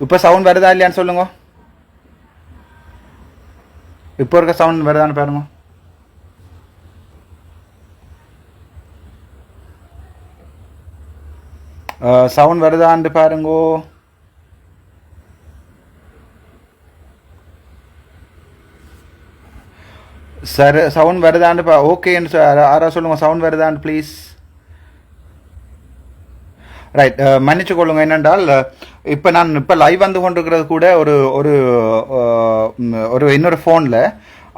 இப்போ சவுண்ட் வருதா இல்லையான்னு சொல்லுங்க. இப்போ இருக்க சவுண்ட் வருதான்னு பாருங்க. சவுண்ட் வருதான்னு பாருங்கோ. சார் சவுண்ட் வருதான்னு ஓகேன்னு சார் யாராவது சொல்லுங்கள் சவுண்ட் வருதான்னு ப்ளீஸ். ரைட், மன்னிச்சு கொள்ளுங்க. என்னென்றால் இப்போ நான் இப்போ லைவ் வந்து கொண்டிருக்கிறது கூட ஒரு ஒரு ஒரு இன்னொரு ஃபோனில்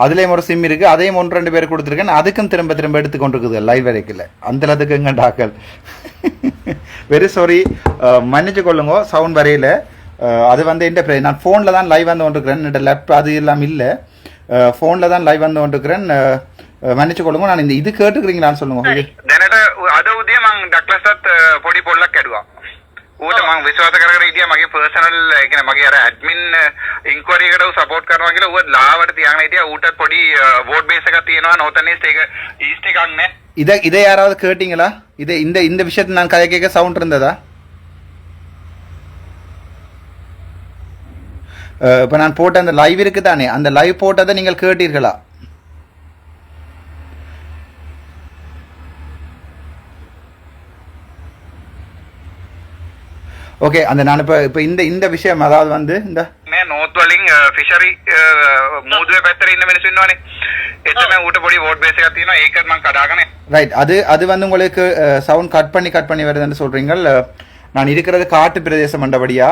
அதுலேயும் ஒரு சிம் இருக்குது, அதையும் 1-2 பேர் கொடுத்துருக்கேன். அதுக்கும் திரும்ப திரும்ப எடுத்து கொண்டிருக்குது லைவ் வரைக்கும் அந்தளத்துக்கு எங்க டாக்கள். வெரி சாரி, மன்னிச்சு கொள்ளுங்க சவுண்ட் வரையில். அது வந்து என்ன நான் ஃபோனில் தான் லைவ் வந்து கொண்டிருக்கிறேன், என்னோட லேப்டாப் அது எல்லாம் இல்லை, ஃபோனில் தான் லைவ் வந்து கொண்டிருக்கிறேன். මන්නිච්ච කොළඹ நான் இந்த இது கேட்டுக்கிறீங்களான்னு சொல்லுங்க. දැනට අද උදේ මම ඩක්ලස්ටත් පොඩි පොල්ලක් ඇදුවා. ඌට මම විශ්වාස කරගෙන හිටියා මගේ පර්සනල් ඒ කියන්නේ මගේ අර ඇඩ්මින් ඉන්ක්වයරි එකට ඌ සපෝට් කරනවා කියලා ඌ ලාවට තියාගෙන හිටියා. ඌටත් පොඩි වෝට් බේස් එකක් තියෙනවා නෝතනේස්ට් ඒක ඊස්ට් එකක් නැහැ. இதை யாராவது கேட்டீங்களா? இது இந்த இந்த விஷயத்தை நான் கதை கேட்க சவுண்ட் இருந்ததா? இப்போ நான் போட்ட அந்த லைவ் இருக்கு தானே, அந்த லைவ் போட்டதை நீங்கள் கேட்டீர்களா? ஓகே, அந்த நான் இப்போ இந்த இந்த விஷயம் அதாவது வந்து இந்த නෝත් වලින් ෆිෂරි මූදුවේ පැත්තට ඉන්න මිනිස්සු ඉන්නවනේ. එතන ඌට පොඩි වෝට් බේස් එකක් තියෙනවා. ඒකත් මම කඩාගෙන. ரைட், அது வந்து உங்களுக்கு சவுண்ட் கட் பண்ணி வருதுன்னு சொல்றீங்க. நான் இருக்கிறது காட்டு பிரதேசம் மண்டபடியா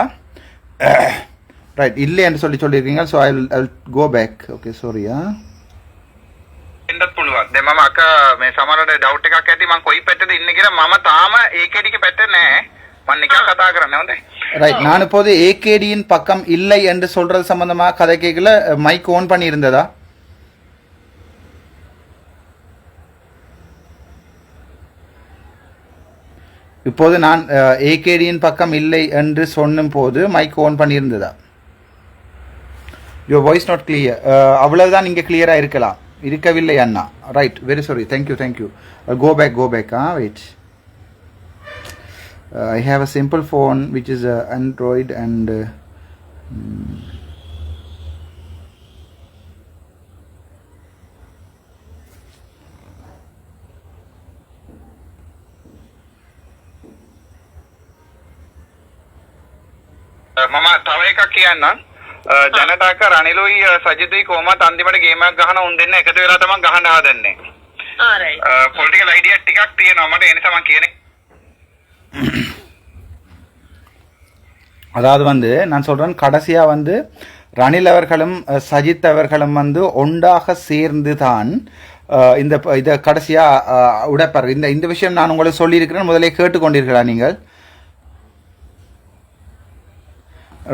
ரைட் இல்லை என்று சொல்லியிருக்கீங்க. So I will go back. Okay சாரியா එන්නත් පුළුවන්. දැන් මම අක්කා මේ සමහරවිට ඩවුට් එකක් ඇති මම කොයි පැත්තද ඉන්නේ කියලා. මම තාම ඒකෙඩික පැත්තේ නැහැ. මම නිකන් කතා කරන්නේ හොඳයි. ரைட், நான் இப்போது ஏகேடியின் பக்கம் இல்லை என்று சொல்றது சம்பந்தமா கதை கேட்கல. மைக் ஓன் பண்ணி இருந்ததா? இப்போது நான் ஏகேடியின் பக்கம் இல்லை என்று சொன்னும் போது மைக் ஓன் பண்ணி இருந்ததா? Your voice not clear. அவ்வளவுதான், நீங்க கிளியரா இருக்கலாம். இருக்கவில்லை அண்ணா. Right, very sorry. Thank you. Go back. Wait, I have a simple phone which is Android and මම තව එකක් කියන්නම්. ජනතාක රනිලුයි සජිතුයි කොහමත් අන්තිමට ගේම් එකක් ගහන උන් දෙන්න එකතු වෙලා තමයි ගහන්න හදන්නේ. පොලිටිකල් අයිඩියා ටිකක් තියෙනවා මට. ඒ නිසා මම කියන්නේ அதாவது வந்து நான் சொல்றேன், கடைசியா வந்து ரணில் அவர்களும் சஜித் அவர்களும் வந்து ஒன்றாக சேர்ந்து தான் இந்த இதை கடைசியா உடைப்பார். இந்த விஷயம் நான் உங்களுக்கு சொல்லியிருக்கிறேன், முதலே கேட்டுக்கொண்டீர்களா நீங்கள்?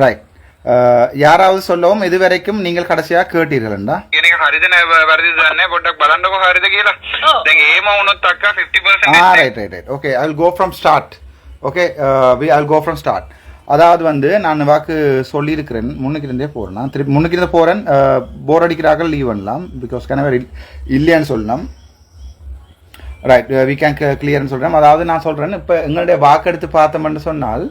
ரைட், யாராவது சொல்லவும் இதுவரைக்கும் நீங்கள் கடைசியா கேட்டீர்களா? எனக்கு ஹரிதன வருது தானே போட்டක් බලන්නකො හරිද කියලා. දැන් ඒම වුණොත් අක්කා 50%. Right. Okay, I will go from start. Okay, I will go from start. அதாவது வந்து நான் வாக்கு சொல்லியிருக்கிறேன், முன்னுக்கிருந்தே போகிறேன். நான் திருப்பி முன்னுக்கிருந்து போகிறேன். போர் அடிக்கிறார்கள், லீவ் பண்ணலாம். பிகாஸ் கனவர் இல்லையான்னு சொல்லலாம். ரைட், வி கேன் கிளியர்னு சொல்கிறேன். அதாவது நான் சொல்கிறேன், இப்போ எங்களுடைய வாக்கெடுத்து பார்த்தோம்னு சொன்னால்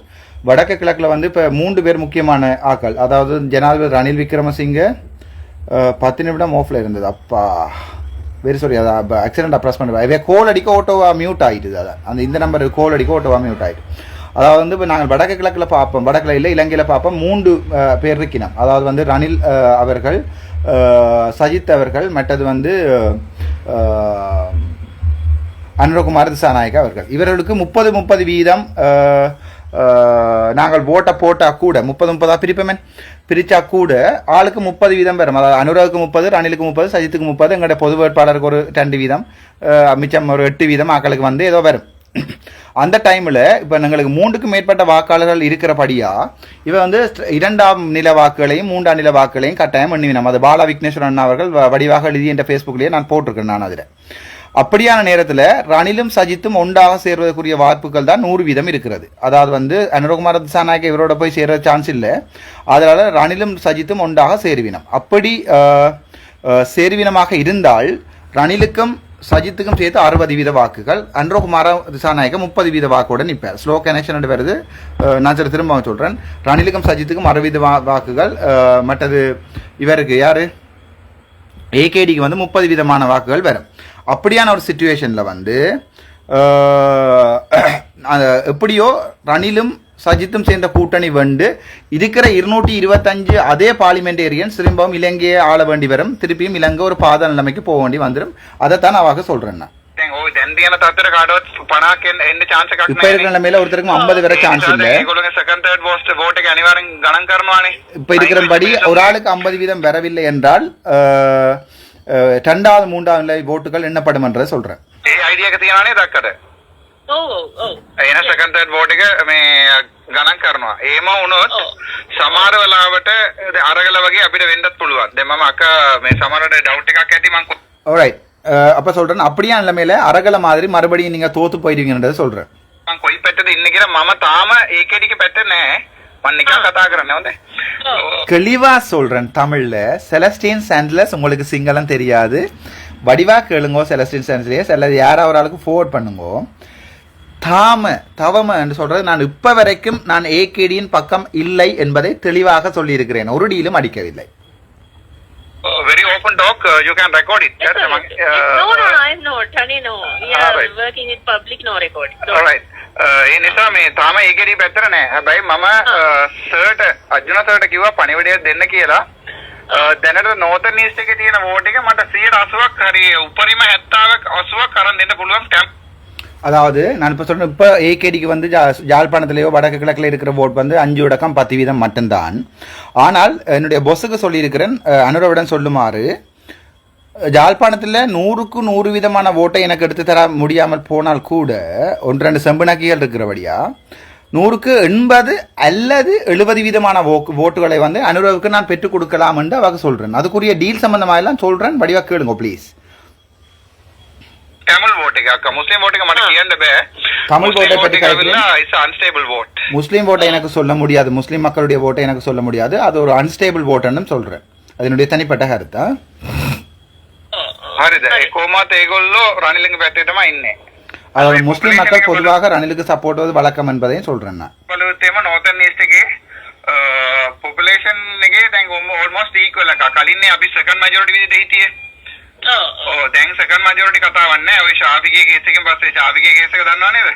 வடக்கு கிழக்கில் வந்து இப்போ 3 பேர் முக்கியமான ஆக்கள். அதாவது ஜனாதிபதி ரணில் விக்ரமசிங்கே 10 நிமிடம் ஆஃபில் இருந்தது. அப்பா வெரி சாரி, அதை ஆக்சிடென்ட் ப்ரெஸ் பண்ணுவேன். கோல் அடிக்க ஓட்டோவா மியூட் ஆகிட்டுது. அதை அந்த இந்த நம்பர் கோல் அடிக்க ஓட்டோவா மியூட் ஆகிட்டு. அதாவது வந்து இப்போ நாங்கள் வடக்கு கிழக்கில் பார்ப்போம், வடக்கில் இல்லை இலங்கையில் பார்ப்போம். 3 பேர் இருக்கணும். அதாவது வந்து ரணில் அவர்கள், சஜித் அவர்கள், மற்றது வந்து அனுரகுமார் திசாநாயக்க அவர்கள். இவர்களுக்கு 30 வீதம் நாங்கள் ஓட்டை போட்டால் கூட 30 பிரிச்சா கூட ஆளுக்கு 30 வீதம் வரும். அதாவது அனுராவுக்கு 30, ரணிலுக்கு 30, சஜித்துக்கு 30, எங்களோட பொது வேட்பாளருக்கு ஒரு 2 வீதம், மிச்சம் ஒரு 8 வீதம் ஆக்களுக்கு வந்து ஏதோ வரும். அந்த டைமில் இப்போ எங்களுக்கு 3க்கும் மேற்பட்ட வாக்காளர்கள் இருக்கிறபடியா இவ வந்து 2ஆம் நில வாக்குகளையும் 3ஆம் நில வாக்குகளையும் கட்டாயம் எண்ணுவினோம். அது பாலா விக்னேஸ்வரன் அண்ணா அவர்கள் வடிவாக எழுதி என்ற ஃபேஸ்புக்லேயே நான் போட்டிருக்கேன். நான் அதில் அப்படியான நேரத்தில் ரணிலும் சஜித்தும் ஒன்றாக சேர்வதற்குரிய வாய்ப்புகள் தான் 100 வீதம் இருக்கிறது. அதாவது வந்து அனுரகுமார் திசாநாயக்க இவரோட போய் சேர சான்ஸ் இல்லை. அதனால ரணிலும் சஜித்தும் ஒன்றாக சேருவினம். அப்படி சேருவினமாக இருந்தால் ரணிலுக்கும் சஜித்துக்கும் சேர்த்து 60 வீத வாக்குகள், அன்ரோகுமார திசாநாயக்க 30 வீத வாக்குடன் நிற்பார். ஸ்லோ கனெக்ஷன் வருது, நான் சரி திரும்ப சொல்கிறேன். ரணிலுக்கும் சஜித்துக்கும் 60 வாக்குகள், மற்றது இவருக்கு யார் ஏகேடிக்கு வந்து 30 வீதமான வாக்குகள் வரும். அப்படியான ஒரு சிச்சுவேஷனில் வந்து எப்படியோ ரணிலும் சஜித்தும் சேர்ந்த கூட்டணி வந்து இருக்கிற 225 அதே பார்லிமெண்டேரியன்ஸ் திரும்பவும் இலங்கையை ஆள வேண்டி வரும். திருப்பியும் இலங்கை ஒரு பாத நிலைமைக்கு போக வேண்டி வந்துடும். அதைத்தான் அவாக சொல்றேன். இப்ப இருக்கிற நிலைமையில ஒருத்தருக்கும் 50 வரை சான்ஸ் இல்ல. இப்ப இருக்கிறபடி ஒரு ஆளுக்கு 50 வீதம் வரவில்லை என்றால் 2வது 3வது நிலை ஓட்டுகள் எண்ணப்படும் என்றதை சொல்றேன். එන සෙකන්ඩ් තර්ඩ් වෝට් එක මේ ගණන් කරනවා. එහෙම වුණොත් සමහර වෙලාවට අරගල වගේ අපිට වෙන්නත් පුළුවන්. දැන් මම අක මේ සමහරට ඩවුට් එකක් ඇති මම alright அப்ப சொல்றேன். அப்படியே நிலைமையில அரகல மாதிரி மறுபடியும் நீங்க தோத்து போயிடுவீங்கன்றதை சொல்றேன். මම කොයි පැත්තද ඉන්නේ කියලා මම තාම ඒකෙදිගේ පැත්ත නැහැ. මම නිකන් කතා කරන්නේ හොඳේ. தெளிவா சொல்றேன் தமிழ்ல. செலஸ்டின் சாண்ட்லஸ் உங்களுக்கு சிங்களம் தெரியாது. வடிவா கேளுங்கோ. செலஸ்டின் சாண்ட்லஸ் அல்லது யாரா ஒரு ஆளுக்கு ஃபோர்வர்ட் பண்ணுங்கோ. தவம என்று சொல்றது நான் இப்ப வரைக்கும் நான் ஏகேடியின் பக்கம் இல்லை என்பதை தெளிவாக சொல்லி இருக்கிறேன். ஒரு டீலும் அடிக்கவில்லை. Very open talk, you can record it. No, I'm not. Tani, no. We are working in public, no recording. All right. ඒ නිසා මේ තාම ඒකෙදි පැත්තට නැහැ. හැබැයි මම සර්ට අර්ජුන සර්ට කිව්වා පණිවිඩයක් දෙන්න කියලා. දැනට නෝතන් ඊස්ට් එකේ තියෙන වෝට් එක මට 180ක් හරි උපරිම 70ක් 80ක් අරන් දෙන්න පුළුවන් ස්ටැම්ප්. அதாவது நான் இப்போ சொல்றேன், இப்போ ஏகேடிக்கு வந்து யாழ்ப்பாணத்திலேயோ வடக்கு கிழக்கில் இருக்கிற ஓட் வந்து 5% 10% மட்டும்தான். ஆனால் என்னுடைய பொஸ்ஸுக்கு சொல்லியிருக்கிறேன், அனுரவிடம் சொல்லுமாறு, யாழ்ப்பாணத்தில் 100க்கு 100 வீதமான ஓட்டை எனக்கு எடுத்து தர முடியாமல் போனால் கூட 1-2 செம்புநக்கிகள் இருக்கிறபடியா 100க்கு 80 அல்லது 70 வீதமான ஓட்டுகளை வந்து அனுரவுக்கு நான் பெற்றுக் கொடுக்கலாம் என்று அவங்க சொல்றேன். அதுக்குரிய டீல் சம்பந்தமாக எல்லாம் சொல்றேன். வடிவா கேளுங்க ப்ளீஸ். தமிழ் vote එක මුස්ලිම් vote එක මට කියන්න බෑ. தமிழ் vote பத்தி கேக்குறேன். it's unstable vote. Muslim vote எனக்கு சொல்ல முடியாது. முஸ்லிம் மக்களுடைய vote எனக்கு சொல்ல முடியாது. அது ஒரு unstable vote ன்னு சொல்றேன். அதனுடைய தனிப்பட்ட கருத்து. හරිද? ඒ කොහොමද ඒගොල්ලෝ රනිලින්ගේ පැත්තේ තමයි ඉන්නේ. அதாவது முஸ்லிம் மக்கள் பொதுவாக ரணிலுக்கு சப்போர்ட் வது வழக்கம் என்பதையும் சொல்றேன் நான். බලුවේම northern east එකේ population එකේ දැන් almost equal එකක්. කලින්නේ අපි second majority විදිහට හිටියේ. දැන් second majority කතාවක් නැහැ. ඔය ශාෆිගේ කේස් එකෙන් පස්සේ ශාෆිගේ කේස් එක දන්නව නේද?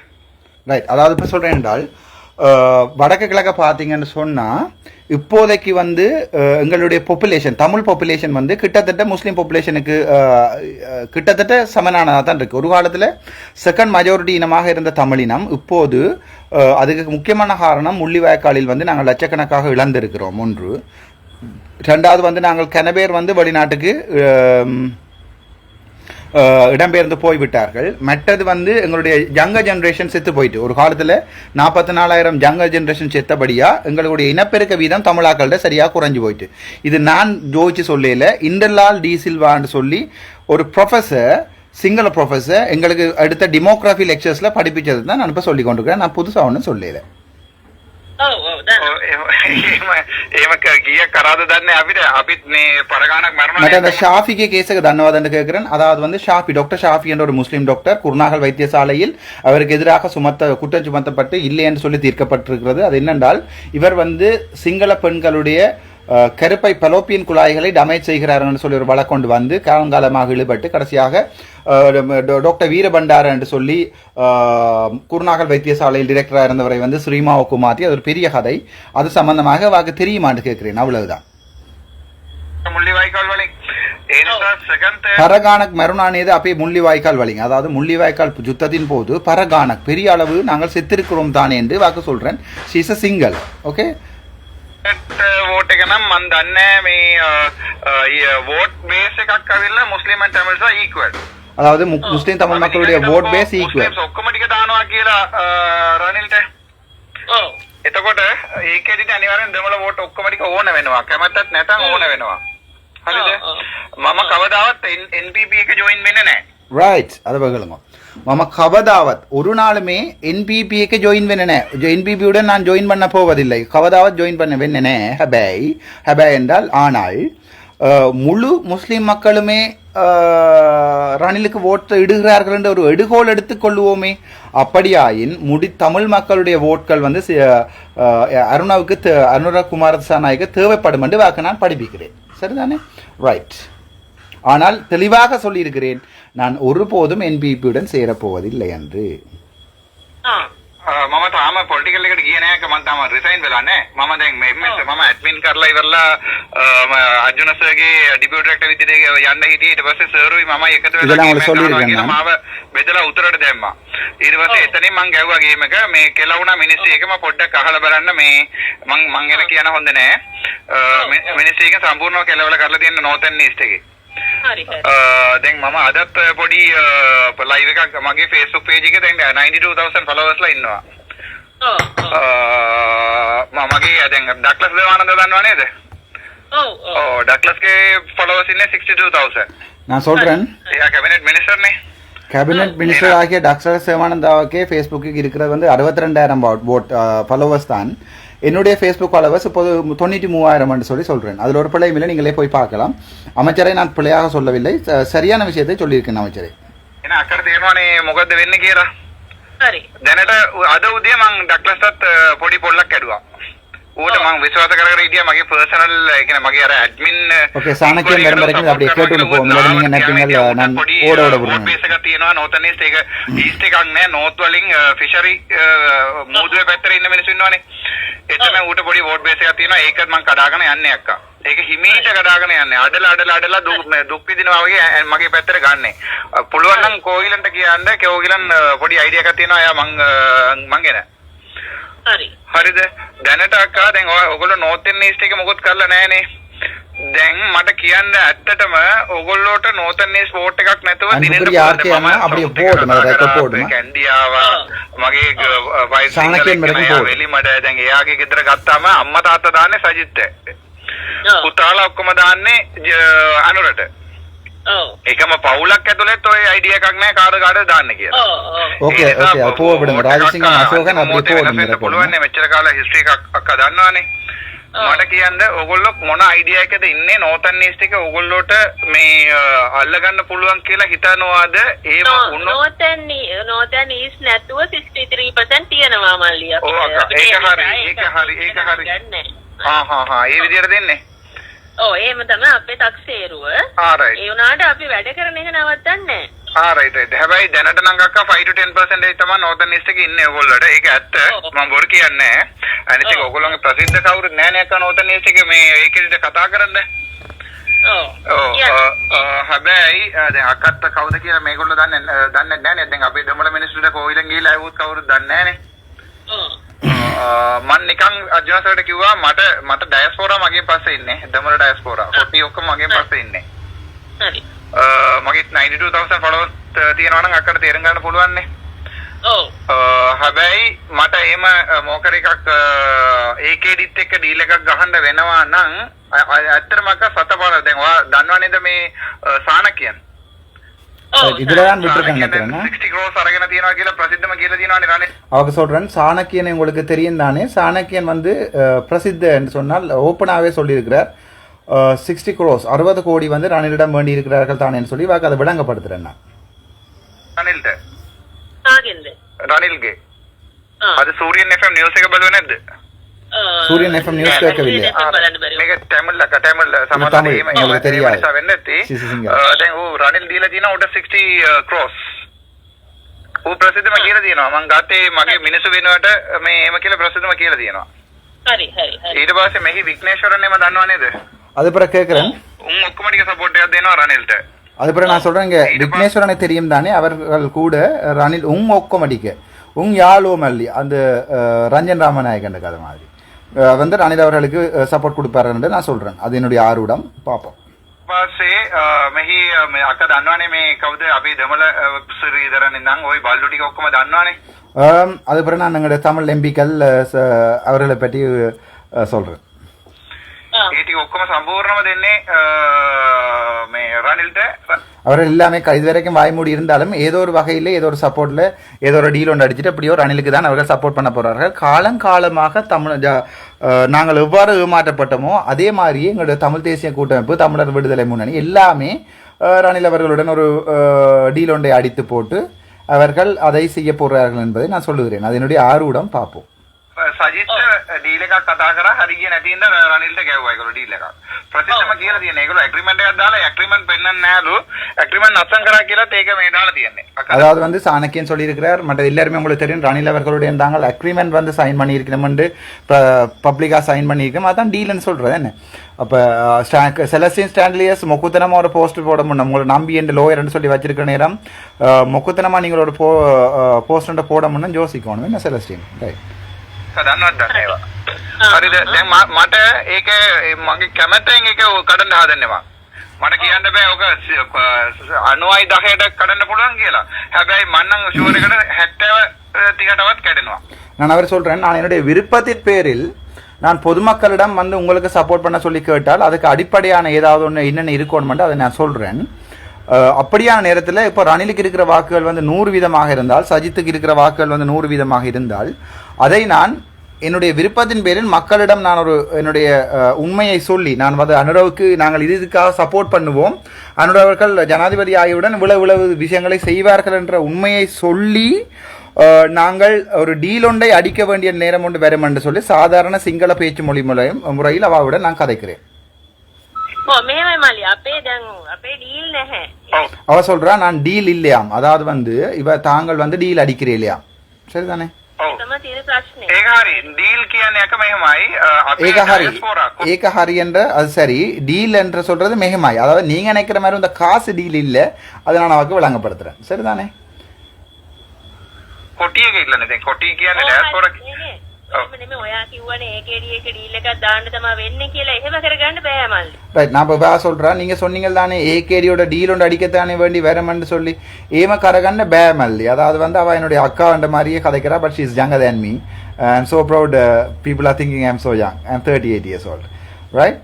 ரைட். அதாவது இப்போ சொல்றேன் என்றால் வடக்கு கிழக்க பார்த்தீங்கன்னு சொன்னா இப்போதைக்கு வந்து எங்களுடைய பாப்புலேஷன், தமிழ் பாப்புலேஷன் வந்து கிட்டத்தட்ட முஸ்லீம் பாப்புலேஷனுக்கு கிட்டத்தட்ட சமனானதாக தான் இருக்கு. ஒரு காலத்தில் செகண்ட் மெஜாரிட்டி இனமாக இருந்த தமிழினம் இப்போது அதுக்கு முக்கியமான காரணம் முள்ளிவாய்க்காலில் வந்து நாங்கள் லட்சக்கணக்காக இழந்திருக்கிறோம். ஒன்று. ரெண்டாவது வந்து நாங்கள் கனபேர் வந்து வெளிநாட்டுக்கு இடம்பெயர்ந்து போய்விட்டார்கள். மற்றது வந்து எங்களுடைய யங்கர் ஜெனரேஷன் செத்து போயிட்டு ஒரு காலத்தில் 44,000 யங்கர் ஜெனரேஷன் செத்தபடியா எங்களுடைய இனப்பெருக்க வீதம் தமிழாக்கள்கிட்ட சரியாக குறைஞ்சு போயிட்டு. இது நான் ஜோதிச்சு சொல்லல, இண்டர்லால் டி சில்வான்னு சொல்லி ஒரு ப்ரொஃபஸர், சிங்கள ப்ரொஃபஸர் எங்களுக்கு அடுத்த டெமோகிராஃபி லெக்சர்ஸில் படிப்பிச்சது தான் நான் இப்போ சொல்லி கொண்டிருக்கிறேன். நான் புதுசாக ஒன்றும் சொல்லல. அந்த ஷாஃபிக்கு கேஸுக்கு தன்வாதம் கேட்கிறேன். அதாவது வந்து ஷாஃபி, டாக்டர் ஷாஃபி என்ற ஒரு முஸ்லீம் டாக்டர் குருநாகல் வைத்தியசாலையில் அவருக்கு எதிராக குற்றம் சுமத்தப்பட்டு இல்லை என்று சொல்லி தீர்க்கப்பட்டிருக்கிறது. அது என்னென்றால் இவர் வந்து சிங்கள பெண்களுடைய கருப்பை பலோப்பியன் குழாய்களை டமேஜ் செய்கிறார் என்று சொல்லி ஒரு வழக்கொண்டு வந்து காலங்காலமாக இழுபட்டு கடைசியாக டாக்டர் வீரபண்டார என்று சொல்லி குருநாகல் வைத்தியசாலையில் டிரெக்டராக இருந்தவரை வந்து ஸ்ரீமாவுக்கு மாற்றி அது ஒரு பெரிய கதை. அது சம்பந்தமாக வாக்கு தெரியுமான்னு கேட்கிறேன். அவ்வளவுதான். பரகானக் மருணானேது அப்பே முள்ளிவாய்க்கால் வலிங்க. அதாவது முள்ளிவாய்க்கால் யுத்தத்தின் போது பரகானக் பெரிய அளவு நாங்கள் செத்திருக்கிறோம் தானே என்று வாக்கு சொல்றேன். She is a single. Okay. Vote එක නම් මම දන්නේ මේ වෝට් බේස් එකක් අවිල්ලා මුස්ලිම් and tamils are equal. அதாவது முஸ்லிம் தமிழ் மக்களுடைய vote base equal. ඔක්කොම ටික දානවා කියලා රනිල්ට. එතකොට ඒකෙදිට අනිවාර්යෙන් දෙමළ වෝට් ඔක්කොම ටික ඕන වෙනවා. කැමැත්තක් නැතනම් ඕන වෙනවා. හරිද? මම කවදාවත් NPP එක ජොයින් වෙන්නේ නැහැ. ரைட். அதை பகிலுங்க. மம கவதாவத் ஒரு நாளுமே என்பிபிக்கு ஜாயின் பண்ணனே. என்பிபியுடன் நான் ஜாயின் பண்ண போவதில்லை. கவதாவத் ஜாயின் பண்ண வெண்ணனே. ஹபை என்றால் ஆனால் முழு முஸ்லீம் மக்களுமே ரணிலுக்கு ஓட்டு இடுகிறார்கள் என்ற ஒரு எடுகோல் எடுத்துக்கொள்வோமே. அப்படியாயின் தமிழ் மக்களுடைய ஓட்கள் வந்து அருணாவுக்கு அனுர குமாரசாநாயக்கு தேவைப்படும் என்று வாக்கு நான் படிப்பிக்கிறேன். சரிதானே? ரைட். ஆனால் தெளிவாக சொல்லியிருக்கிறேன், நான் ஒருபோதும் என்பிபியுடன் சேரப்போவதில்லை என்று. මම තාම පොලිටිකල් එකට ගියේ නැහැ. මම තාම රිසයින් වෙලා නැහැ. මම දැන් MS මම ඇඩ්මින් කරලා ඉවරලා අර්ජුන සර්ගේ ඩිපියුටි ඩිරෙක්ටර් විදිහට යන්න හිටියේ. ඊට පස්සේ සර්රුයි මමයි එකතු වෙලා මාව බෙදලා උතරට දැම්මා. ඊට පස්සේ එතනින් මං ගැව්වා ගේම් එක. මේ කෙලවුණා මිනිස්සු එකම පොඩ්ඩක් අහලා බලන්න. මේ මං එන කියන හොඳ නැහැ. මිනිස්සු එක සම්පූර්ණව කෙලවලා කරලා තියෙන නෝතන් ඊස්ට් එකේ. දැන් මම අදත් පොඩි ලයිව් එකක් මගේ Facebook page එකේ දැන් 92000 followers ලා ඉන්නවා. මමගේ දැන් ඩක්ලස් දේවානන්ද දන්නව නේද? ඔව් ඩක්ලස්ගේ followers ඉන්නේ 62000. நான் சொல்றேன், එයා කැබිනට් මිනිස්ටර් නේ. கேபினட் மினிஸ்டர் ஆகிய டாக்டர் சிவானந்தாவுக்கே ஃபேஸ்புக்கு இருக்கிறது வந்து 62,000 ஃபாலோவர்ஸ் தான். என்னுடைய ஃபேஸ்புக் ஃபாலோவர்ஸ் இப்போது 93,000 சொல்லி சொல்கிறேன். அதில் ஒரு பிழையும் இல்லை, நீங்களே போய் பார்க்கலாம். அமைச்சரை நான் பிழையாக சொல்லவில்லை, சரியான விஷயத்தை சொல்லியிருக்கேன் அமைச்சரை. ஏன்னா අක්කට තේරෙනවනේ මොකද්ද වෙන්නේ කියලා. හරි. දැනට අද උදේ මං ඩක්ලස්ටත් පොඩි පොල්ලක් ඇදුවා. ඌට මං විශ්වාස කරගෙන හිටියා මගේ පර්සනල් ඒ කියන්නේ මගේ අර ඇඩ්මින් ஓகே சாணக்கியன் மேடம் வரைக்கும் அப்படியே கேட்டு போவோம். மேடம் நீங்க நெட்டிங்கல் நான் ஓட விடுறேன். බේස් එකක් තියෙනවා නෝතන් ඊස්ට් එක ඊස්ට් එකක් නෑ නෝත් වලින් ෆිෂරි මූදුවේ පැත්තේ ඉන්න මිනිස්සු ඉන්නවනේ. එතන ඌට පොඩි වෝට් බේස් එකක් තියෙනවා. ඒකත් මං කඩාගෙන යන්නේ අක්කා. ඒක හිමීට කඩාගෙන යන්නේ. අඩලා දුක් විඳිනවා වගේ මගේ පැත්තට ගන්නෙ. පුළුවන් නම් කෝගිලන්ට කියන්න කෝගිලන් පොඩි අයිඩියා එකක් තියෙනවා. එයා මං ගෙන. හරි. හරිද? දැනට අක්කා දැන් ඔයගොල්ලෝ නෝතන් ඊස්ට් එක මොකොත් කරලා නැහනේ. දැන් මට කියන්න ඇත්තටම ඔයගොල්ලෝට නෝතන් ඊස්ට් වෝට් එකක් නැතුව දිනෙට அப்படியே போடுமா ரெக்கார்ட் போடுமா කැන්ඩියාවා මගේ වයිෆ් சாணக்கியன் மேடம் போடு. වෙලිමඩ දැන් එයාගේ ගෙදර ගත්තාම අම්මා තාත්තා දාන්නේ සජිත්. පුතාලා ඔක්කොම දාන්නේ අනුරට. එකම පවුලක් ඇතුළෙත් ඔය අයිඩියා එකක් නැහැ කාට දාන්න කියලා. ஓகே ஓகே அப்போ விடுங்க. ராஜசிங்கம் அசோகன் அப்படியே போடுங்க. පුළුවන් නේ මෙච්චර කාලේ හිස්ටරි එකක් අක්කා දන්නවනේ. මට කියන්න ඔයගොල්ලෝ මොන අයිඩියා එකද ඉන්නේ නෝතන් ඊස්ට් එක ඔයගොල්ලෝට මේ අල්ලගන්න පුළුවන් කියලා හිතනවාද? ඒව නෝතන් ඊස්ට් නැතුව 63% තියෙනවා මල්ලි අපිට. ඔව් අක්කා ඒක හරි. හා ඒ විදියට දෙන්නේ. ඔව් එහෙම තමයි අපේ තක්සේරුව. රයිට්. ඒ උනාට අපි වැඩ කරන එක නවත්තන්නේ නැහැ. රයිට්. හැබැයි දැනට නම් අක්කා 5 to 10% තමයි නෝතන් ඊස්ට් එකේ ඉන්නේ ඔයගොල්ලෝට. ඒක ඇත්ත. මම බොරු කියන්නේ නැහැ. අනිත් එක ඔයගොල්ලෝගේ ප්‍රසිද්ධ කවුරුත් නැහැ අක්කා නෝතන් ඊස්ට් එකේ මේ ඒකෙදිට කතා කරන්න. හැබැයි දැන් අක්කත් කවුද කියලා මේගොල්ලෝ දන්නේ නැහැ නේද? දැන් අපේ දෙමළ මිනිස්සුන්ට කෝවිලෙන් ගිහිලා ආවොත් කවුරුත් දන්නේ නැහැ නේ. මම නිකන් අර්ජුන සර්ට කිව්වා මට ඩයස්පෝරා මගේ පස්සේ ඉන්නේ. දෙමළ ඩයස්පෝරා. කොටි ඔක්කොම මගේ පස්සේ ඉන්නේ. හරි. මගේ 92000 followers තියෙනවා නම් අක්කට තේරුම් ගන්න පුළුවන් නේ. හැබැයි මට එහෙම මොකර එකක් ඒකේඩිත් එක්ක ඩීල් එකක් ගහන්න වෙනවා නම් ඇත්තටම අක්කා සතපාර දැන් ඔයා දන්නව නේද මේ සානකියන්? இதுலதான் விட்டுருக்காங்க நினைக்கிறேன். 60 crores அரගෙන තියනවා කියලා ප්‍රසිද්ධම කියලා තියෙනවානේ රනේ. அவங்க சொல்றேன் சாணக்கியன் உங்களுக்கு தெரியும் தானே. சாணக்கியன் வந்து பிரசித்த என்று சொன்னால் ஓப்பனாகவே சொல்லியிருக்கிறார் 60 crores 60 கோடி வந்து ரணிலிடம் வேண்டி இருக்கிறார்கள் தானேன்னு சொல்லி வாக்கு அதை விளங்கப்படுத்துறேன் நான். රනිල්ගේ අද සූරියන් FM නිවුස් එක බලුවේ නැද්ද? සූරියන් FM නිවුස් கேட்கவில்லை. මේක තමිල් සමහරවිට එහෙම නිසා වෙන්නේ නැති. දැන් ඌ රනිල් දීලා තියෙනවා උට 60 crores. ඌ ප්‍රසිද්ධම කියලා තියෙනවා. මං ගත්තේ මගේ මිනිස්සු වෙනුවට මේ එහෙම කියලා ප්‍රසිද්ධම කියලා තියෙනවා. හරි. ඊට පස්සේ මෙහි වික්නේශ්වරන් එම දන්නව නේද? அது பிறகு கேட்கிறேன். උන් ඔක්කොම ටික සපෝට් එකක් දෙනවා රනිල්ට. அது பிறகு நான் சொல்றேன் இங்க விக்னேஸ்வரனை தெரியும் தானே. அவர்கள் கூட ரணில் ஒக்கமடிக்க யாழோ மல்லி அந்த ரஞ்சன் ராமநாயகன் கதை மாதிரி வந்து ரணில் அவர்களுக்கு சப்போர்ட் கொடுப்பாருன்னு நான் சொல்றேன். அது என்னுடைய ஆர்வம். பார்ப்போம். පස්සේ මෙහි අක්ක දන්නවනේ මේ කවුද අපි දෙමළ ශ්‍රීධරන් ඉඳන් ওই බල්ලු ටික ඔක්කොම දන්නවනේ. அது பிறகு நான் எங்களுடைய தமிழ் எம்பிக்கள் அவர்களை பற்றி சொல்றேன். ඒ ටික ඔක්කොම සම්පූර්ණව දෙන්නේ මේ රනිල්ට. அவர்கள் எல்லாமே இதுவரைக்கும் வாய்மூடி இருந்தாலும் ஏதோ ஒரு வகையில் ஏதோ ஒரு சப்போர்ட்டில் ஏதோ ஒரு டீல் ஒன்று அடிச்சுட்டு அப்படியோ ரணிலுக்கு தான் அவர்கள் சப்போர்ட் பண்ண போகிறார்கள். காலங்காலமாக நாங்கள் எவ்வாறு ஏமாற்றப்பட்டோமோ அதே மாதிரியே எங்களுடைய தமிழ் தேசிய கூட்டமைப்பு, தமிழர் விடுதலை முன்னணி எல்லாமே ரணில் அவர்களுடன் ஒரு டீல் ஒன்றை அடித்து போட்டு அவர்கள் அதை செய்ய போகிறார்கள் என்பதை நான் சொல்லுகிறேன். அது என்னுடைய ஆர்வம். பார்ப்போம். සජිත් ඩීල් එකක් කතා කරා හරි ගියේ නැති ඉඳ රනිල්ට ගැව්වා ඒගොල්ලෝ ඩීල් එකක්. ප්‍රතිශතම කියලා තියෙන ඒගොල්ලෝ ඇග්‍රීමන්ට් එකක් දාලා ඇග්‍රීමන්ට් පෙන්නන්නේ නැහැලු. ඇග්‍රීමන්ට් අත්සන් කරා කියලාත් ඒක මේ දාලා තියෙන්නේ. அதாவது வந்து சாணக்கியன் சொல்லியிருக்கிறார். மற்ற எல்லாருமே உங்களுக்கு தெரியும், ரணில் அவர்களுடைய இருந்தாங்க அக்ரிமெண்ட் வந்து சைன் பண்ணியிருக்கணும்னு பப்ளிக்காக சைன் பண்ணியிருக்கோம். அதான் டீல்னு சொல்கிறது என்ன. அப்போ செலஸ்டின் ஸ்டான்லியஸ் மொக்குத்தனமாக ஒரு போஸ்ட் போட முடியும். உங்களை நம்பி என் லோயர்னு சொல்லி வச்சிருக்க நேரம் மொக்குத்தனமாக நீங்கள் ஒரு போஸ்ட் போட முடியும் யோசிக்கணும் என்ன செலஸ்டின். ரைட். දන්නවද දන්නේ ඒවා. හරිද? දැන් මට ඒක මගේ කැමැත්තෙන් ඒක කඩන්න හදන්නේ මට කියන්න බෑ ඔක 90,000ට කඩන්න පුළුවන් කියලා. හැබැයි මම නම් ෂුවර් එකට 70,000ටවත් කැඩෙනවා. நான் அவர் சொல்கிறேன், நான் என்னுடைய விருப்பத்தின் பேரில் நான் பொதுமக்களிடம் வந்து உங்களுக்கு சப்போர்ட் பண்ண சொல்லி கேட்டால் அதுக்கு அடிப்படையான ஏதாவது ஒன்று என்னென்ன இருக்கணுமென்று அதை நான் சொல்கிறேன். அப்படியான நேரத்தில் இப்போ ரணிலுக்கு இருக்கிற வாக்குகள் வந்து 100% இருந்தால், சஜித்துக்கு இருக்கிற வாக்குகள் வந்து 100% இருந்தால், அதை நான் என்னுடைய விருப்பத்தின் பேரில் மக்களிடம் நான் ஒரு என்னுடைய உண்மையை சொல்லி நான் வந்து அனுரவுக்கு நாங்கள் இதுக்காக சப்போர்ட் பண்ணுவோம், அனுரவர்கள் ஜனாதிபதி ஆகியவுடன் இவ்வளவு விஷயங்களை செய்வார்கள் என்ற உண்மையை சொல்லி நாங்கள் ஒரு டீல் ஒன்றை அடிக்க வேண்டிய நேரம் ஒன்று வரும் என்று சொல்லி சாதாரண சிங்கள பேச்சு மொழி முறையில் அவாவுடன் நான் கதைக்கிறேன். அவ சொல்றா நான் டீல் இல்லையாம், அதாவது வந்து இவ தாங்கள் வந்து டீல் அடிக்கிறே இல்லையா. சரிதானே? ஏகஹாரி என்ற அது சரி, டீல் என்று சொல்றது மெகமாய், அதாவது நீங்க நினைக்கிற மாதிரி இந்த காசு டீல் இல்ல, அதை நான் அவருக்கு விளங்கப்படுத்துறேன். சரிதானே? நான் சொல்றேன், நீங்க சொன்னீங்க தானே ஏகேடியோட டீல் ஒன்று அடிக்கத்தானே வேண்டி வேறமென்று சொல்லி ஏம கரகன்னு பேமல்லி, அதாவது வந்து அவ என்னுடைய அக்கான்ற மாதிரியே கதைக்கிறா. But she is younger than me. I'm so proud. People are thinking I'm so young. I'm 38 years old. Right?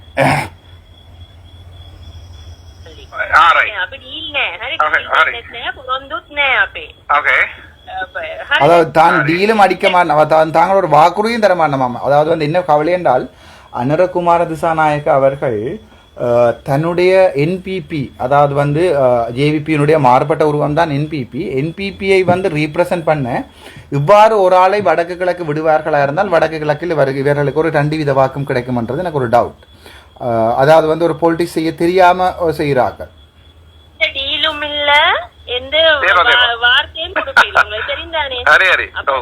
அதாவது தான் டீலும் அடிக்க மாட்டோம், தாங்கள் ஒரு வாக்குறுதியும் தர மாட்டோம். அதாவது வந்து என்ன கவலை என்றால், அனுரகுமார திசாநாயக்க அவர்கள் தன்னுடைய என்பிபி, அதாவது வந்து ஜேவிபியினுடைய மாறுபட்ட உருவம் தான் என்பிபியை வந்து ரீப்ரசன்ட் பண்ண இவ்வாறு ஒரு ஆளை வடக்கு கிழக்கு விடுவார்களா இருந்தால் வடக்கு கிழக்கில் இவர்களுக்கு ஒரு 2 வீத வாக்கும் கிடைக்கும்ன்றது எனக்கு ஒரு டவுட். அதாவது வந்து ஒரு பொலிட்டிக்ஸ் செய்ய தெரியாம செய்கிறார்கள். எந்த வார்த்தையும் தெரிந்தானே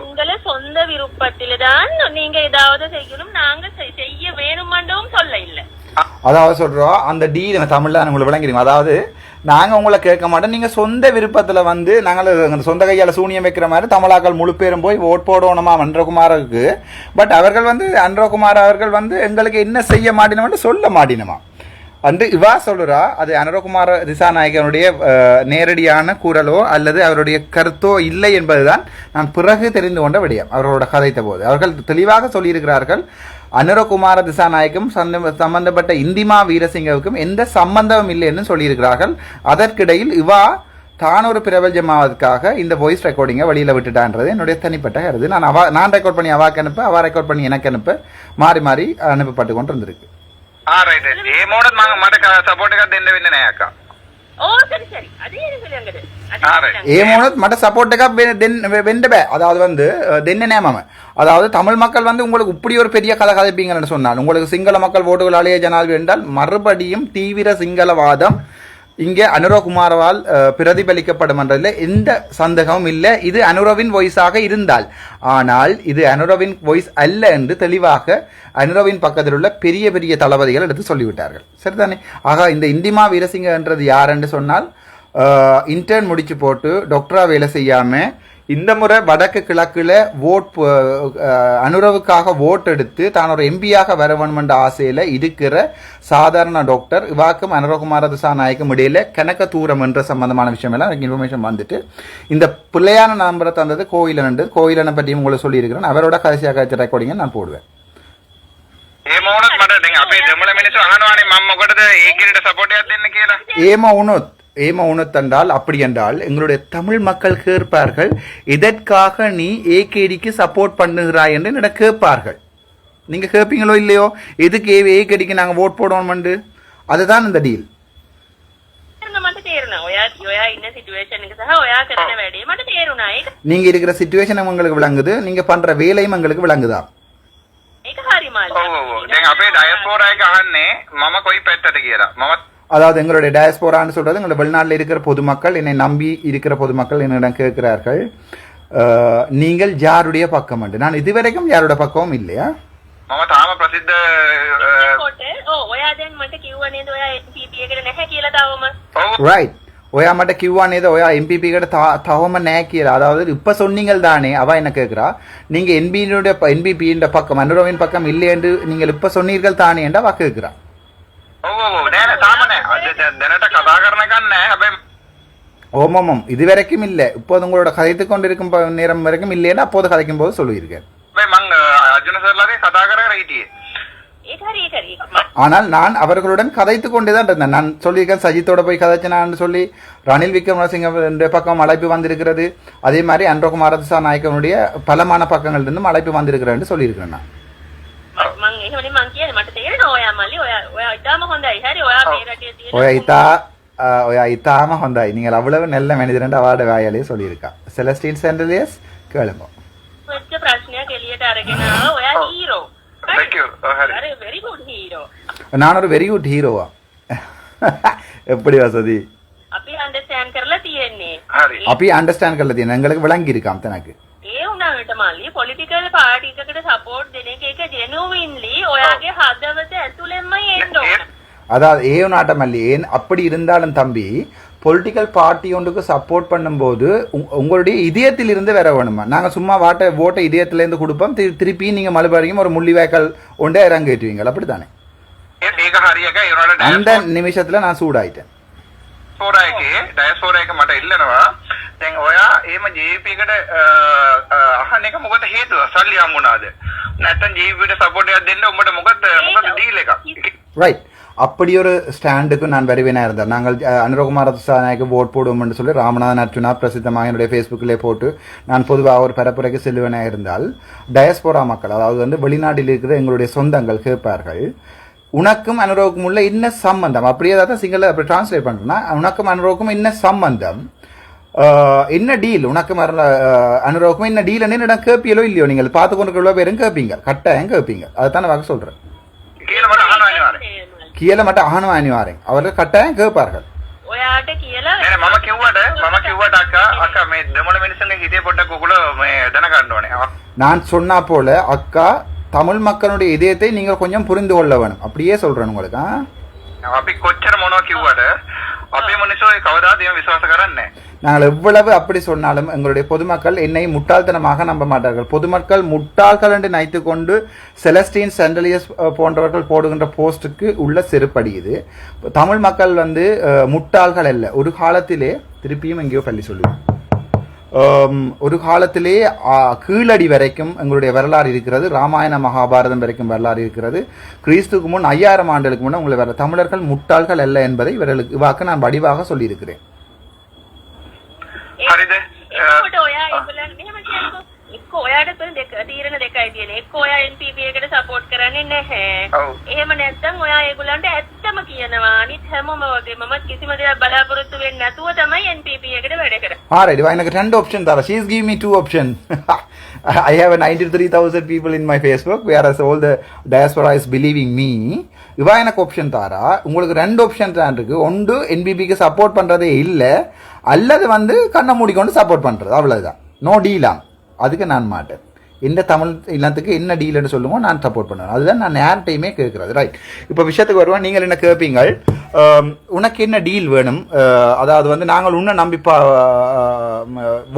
உங்களை சொந்த விருப்பத்தில்தான் நீங்க ஏதாவது செய்யணும், நாங்க செய்ய வேணுமாண்டவும் சொல்ல இல்லை. அதாவது சொல்றோம் அந்த டீல் தமிழ்ல உங்களுக்கு விளங்கிறீங்க. அதாவது நாங்க உங்களை கேட்க மாட்டோம், நீங்க சொந்த விருப்பத்துல வந்து நாங்கள் சொந்த கையால சூனியம் வைக்கிற மாதிரி தமிழாக்கள் முழு பேரும் போய் ஓட் போடணுமா அன்றகுமாருக்கு. பட் அவர்கள் வந்து அன்றகுமார் அவர்கள் வந்து எங்களுக்கு என்ன செய்ய மாட்டினோம்னு சொல்ல மாட்டினோமா அன்று இவா சொல்லுறா. அது அனுரகுமார திசாநாயகனுடைய நேரடியான குரலோ அல்லது அவருடைய கருத்தோ இல்லை என்பதுதான் நான் பிறகு தெரிந்து கொண்ட விடயம். அவர்களோட கதைத்த போது அவர்கள் தெளிவாக சொல்லியிருக்கிறார்கள், அனுரகுமார திசாநாயகம் சம்பந்தப்பட்ட இந்திமா வீரசிங்கவுக்கும் எந்த சம்பந்தமும் இல்லை என்று சொல்லியிருக்கிறார்கள். அதற்கிடையில் இவா தான் ஒரு பிரபலமாவதற்காக இந்த வாய்ஸ் ரெக்கார்டிங்கை வெளியில் விட்டுட்டான்றது என்னுடைய தனிப்பட்ட கருது. நான் ரெக்கார்ட் பண்ணி அவாக்கு அனுப்ப, அவா ரெக்கார்ட் பண்ணி எனக்கு அனுப்ப, மாறி மாறி அனுப்பப்பட்டு கொண்டு இருந்திருக்கு. அதாவது வந்து அதாவது தமிழ் மக்கள் வந்து உங்களுக்கு இப்படி ஒரு பெரிய கதை கதைப்பீங்கன்னு சொன்னால், உங்களுக்கு சிங்கள மக்கள் ஓட்டுகளாலேயே ஜனாதிபதி என்றால் மறுபடியும் தீவிர சிங்களவாதம் இங்கே அனுரகுமாரவால் பிரதிபலிக்கப்படும் என்றதில் எந்த சந்தேகமும் இல்லை. இது அனுரவின் வாய்ஸாக இருந்தால், ஆனால் இது அனுரவின் வாய்ஸ் அல்ல என்று தெளிவாக அனுரவின் பக்கத்தில் உள்ள பெரிய பெரிய தளபதிகள் எடுத்து சொல்லிவிட்டார்கள். சரிதானே? ஆக இந்த இந்திமா வீரசிங்க என்றது யார் என்று சொன்னால், இன்டர்ன் முடிச்சு போட்டு டாக்டரா வேலை செய்யாம இந்த முறை வடக்கு கிழக்குல அனுரவுக்காக ஓட் எடுத்து தான் ஒரு எம்பியாக வர வேண்டும் என்ற ஆசையில இருக்கிற சாதாரண டாக்டர். இவாக்கும் அனுரகுமார திசாநாயக்கும் இடையில கணக்க தூரம் என்ற சம்பந்தமான விஷயம் எல்லாம் எனக்கு இன்ஃபர்மேஷன் வந்துட்டு இந்த பிள்ளையான நம்பரை தந்தது கோயிலனை பற்றி உங்களுக்கு சொல்லி இருக்கிறேன். அவரோட கடைசியாக காய்ச்ச ரெக்கார்டிங்க நான் போடுவேன். ஏமா உணத் என்றால் அப்படி என்றால் எங்களுடைய தமிழ் மக்கள் கேட்பார்கள், இதற்காக நீ ஏகேடிக்கு சப்போர்ட் பண்ணுகிறாய் என்று கேட்பார்கள். நீங்கள் கேட்பீங்களோ இல்லையோ எதுக்கு ஏக்கு அடிக்க நாங்கள் ஓட் போடணும்ண்டு அதுதான் இந்த டீல். நீங்க இருக்கிற சிச்சுவேஷன் உங்களுக்கு விளங்குது, நீங்க பண்ற வேலையும் உங்களுக்கு விளங்குதா? அதாவது எங்களுடைய டயஸ்போரான்னு சொல்றது எங்களுடைய வெளிநாட்டில் இருக்கிற பொதுமக்கள், என்னை நம்பி இருக்கிற பொதுமக்கள் என்னிடம் கேட்கிறார்கள் நீங்கள் யாருடைய பக்கம் உண்டு. நான் இதுவரைக்கும் யாருடைய பக்கமும் இல்லையா. ரைட். ඔයා මට කිව්වා නේද ඔයා MPP එකට තවම නැහැ කියලා. அதாவது இப்ப சொன்னீங்கள் தானே, அவ என்ன கேக்குறா, நீங்க NPP ன்ற பக்கம் அனுரவின் பக்கம் இல்லை என்று நீங்கள் இப்ப சொன்னீர்கள் தானே என்று அவ கேக்குறா. ஓமாமம் இதுவரைக்கும் இல்லை, இப்போது உங்களோட கதைத்து கொண்டிருக்கும் நேரம் வரைக்கும் இல்லைன்னு அப்போது கதைக்கும் போது சொல்லியிருக்கேன். ஆனால் நான் அவர்களுடன் கதைத்து கொண்டேதான் இருந்தேன். நான் சொல்லியிருக்கேன் சஜித்தோட போய் கதைச்சினான்னு சொல்லி ரணில் விக்ரமசிங்க பக்கம் அழைப்பு வந்திருக்கிறது. அதே மாதிரி அன்றகுமார நாயக்கனுடைய பலமான பக்கங்கள் இருந்தும் அழைப்பு வந்திருக்கிறேன் சொல்லியிருக்கிறேன். நான் இத்தாம ஹொந்தாய் நீங்கள் அவ்வளவு நல்ல மனிதன் அவார்டு வாயாலே சொல்லியிருக்கா. செலஸ்டின் சென்டலியஸ் கேளுங்க. நான் ஒரு வெரி குட் ஹீரோவா? எப்படி வசதி அப்படி அண்டர்ஸ்டாண்ட் කරලා තියෙන්නේ எங்களுக்கு விளங்கி இருக்காம் தனக்கு. ඒ උනාට මල්ලි පොලිටිකල් පාටි එකකට සපෝට් දෙන එක ජෙනුවින්ලි ඔයාගේ හදවත ඇතුළෙන්මයි එන්න ඕන. அதாவது ஏ நாட்டமல்லி ஏன் அப்படி இருந்தாலும் தம்பி பொலிட்டிக்கல் பார்ட்டி ஒன்றுக்கு சப்போர்ட் பண்ணும்போது உங்களுடைய இதயத்தில் இருந்து வர வேணுமா. நாங்கள் சும்மா ஓட்டை இதயத்திலேருந்து கொடுப்போம், திருப்பி நீங்கள் மறுபடியும் ஒரு முள்ளிவாய்க்கால் ஒன்றே இறங்கிட்டுவீங்க. அப்படித்தானே? அந்த நிமிஷத்துல நான் சூடாயிட்டேன். ரைட். அப்படி ஒரு ஸ்டாண்டுக்கு நான் வருவேனா இருந்தேன். நாங்கள் அனுரகுமார நாயக்கு ஓட் போடுவோம் என்று சொல்லி ராமநாதன் அர்ச்சுனா பிரசித்தமாக என்னுடைய ஃபேஸ்புக்கிலே போட்டு நான் பொதுவாக ஒரு பரப்புரைக்கு செல்வேனா இருந்தால் டயஸ்போரா மக்கள், அதாவது வெளிநாட்டில் இருக்கிற எங்களுடைய சொந்தங்கள் கேட்பார்கள், உனக்கும் அனுரவுக்கும் உள்ள என்ன சம்பந்தம், அப்படியே தான் சிங்கள அப்படி டிரான்ஸ்லேட் பண்ணுறேன்னா உனக்கும் அனுரவுக்கும் என்ன சம்பந்தம், என்ன டீல், உனக்கும் அனுரவுக்கும் என்ன டீல் என்னிடம் கேட்பியலோ இல்லையோ. நீங்கள் பார்த்து கொண்டு எவ்வளோ பேரும் கேட்பீங்க, கட்டாயம் கேட்பீங்க. அதுதான் நான் சொல்கிறேன். කියලා මට අහනවා අනිවාර්යෙන්. அவர்கள் கட்டாயம் கேட்பார்கள். ඔයාට කියලා මම කිව්වට අක්කා මේ දෙමළ මිනිස්සුන්ගේ හිතේ පොඩ්ඩක් ඔයගොල්ලෝ මේ දැනගන්න ඕනේ. நான் சொன்னா போல அக்கா தமிழ் மக்களுடைய இதயத்தை நீங்கள் கொஞ்சம் புரிந்து கொள்ள வேணும். அப்படியே சொல்றேன் உங்களுக்கு. අපි කොච්චර මොනවා කිව්වට අපේ මිනිස්සු කවදාද එහෙම විශ්වාස කරන්නේ නැහැ. நாங்கள் எவ்வளவு அப்படி சொன்னாலும் எங்களுடைய பொதுமக்கள் என்னை முட்டாள்தனமாக நம்ப மாட்டார்கள். பொதுமக்கள் முட்டாள்கள் என்று நினைத்து கொண்டு செலஸ்டின் சென்டலியஸ் போன்றவர்கள் போடுகின்ற போஸ்டுக்கு உள்ள செருப்படி இது. தமிழ் மக்கள் முட்டாள்கள் அல்ல. ஒரு காலத்திலே திருப்பியும் எங்கேயோ பள்ளி சொல்லுவோம், ஒரு காலத்திலே கீழடி வரைக்கும் எங்களுடைய வரலாறு இருக்கிறது. ராமாயண மகாபாரதம் வரைக்கும் வரலாறு இருக்கிறது. கிறிஸ்துக்கு முன் 5000 ஆண்டுகளுக்கு முன் உங்களை தமிழர்கள் முட்டாள்கள் அல்ல என்பதை இவர்களுக்கு வாக்கு நான் வடிவாக சொல்லியிருக்கிறேன். ඔයාට තීරණ දෙකයි තියෙන්නේ. එක්ක ඔයා NPP එකට සපෝට් කරන්නේ නැහැ. එහෙම නැත්නම් ඔයා ඒගොල්ලන්ට ඇත්තම කියනවා. අනිත් හැමෝම වගේ මම කිසිම දෙයක් බලාපොරොත්තු වෙන්නේ නැතුව තමයි NPP එකට වැඩ කරන්නේ. Alright, எனக்கு ரெண்டு ஆப்ஷன் தர. She is giving me two options. I have 93,000 people in my Facebook whereas all the diaspora is believing me. இவா எனக்கு ஆப்ஷன் தாரா. உங்களுக்கு ரெண்டு ஆப்ஷன் தான் இருக்கு. ஒன்று NPPக்கு சப்போர்ட் பண்றதே இல்ல, அல்லது கண்ணை மூடிக்கொண்டு சப்போர்ட் பண்றது. அவ்வளவுதான். நோ டீலாம். அதுக்கு நான் மாட்டேன். இந்த தமிழ் இல்லத்துக்கு என்ன டீல்னு சொல்லுங்க, நான் சப்போர்ட் பண்ணுவேன். அதுதான் நான் யார்கிட்டையுமே கேட்கறது. ரைட். இப்போ விஷயத்துக்கு வருவேன். நீங்கள் என்ன கேட்பீங்க, உனக்கு என்ன டீல் வேணும், அதாவது நாங்கள் உன்னை நம்பி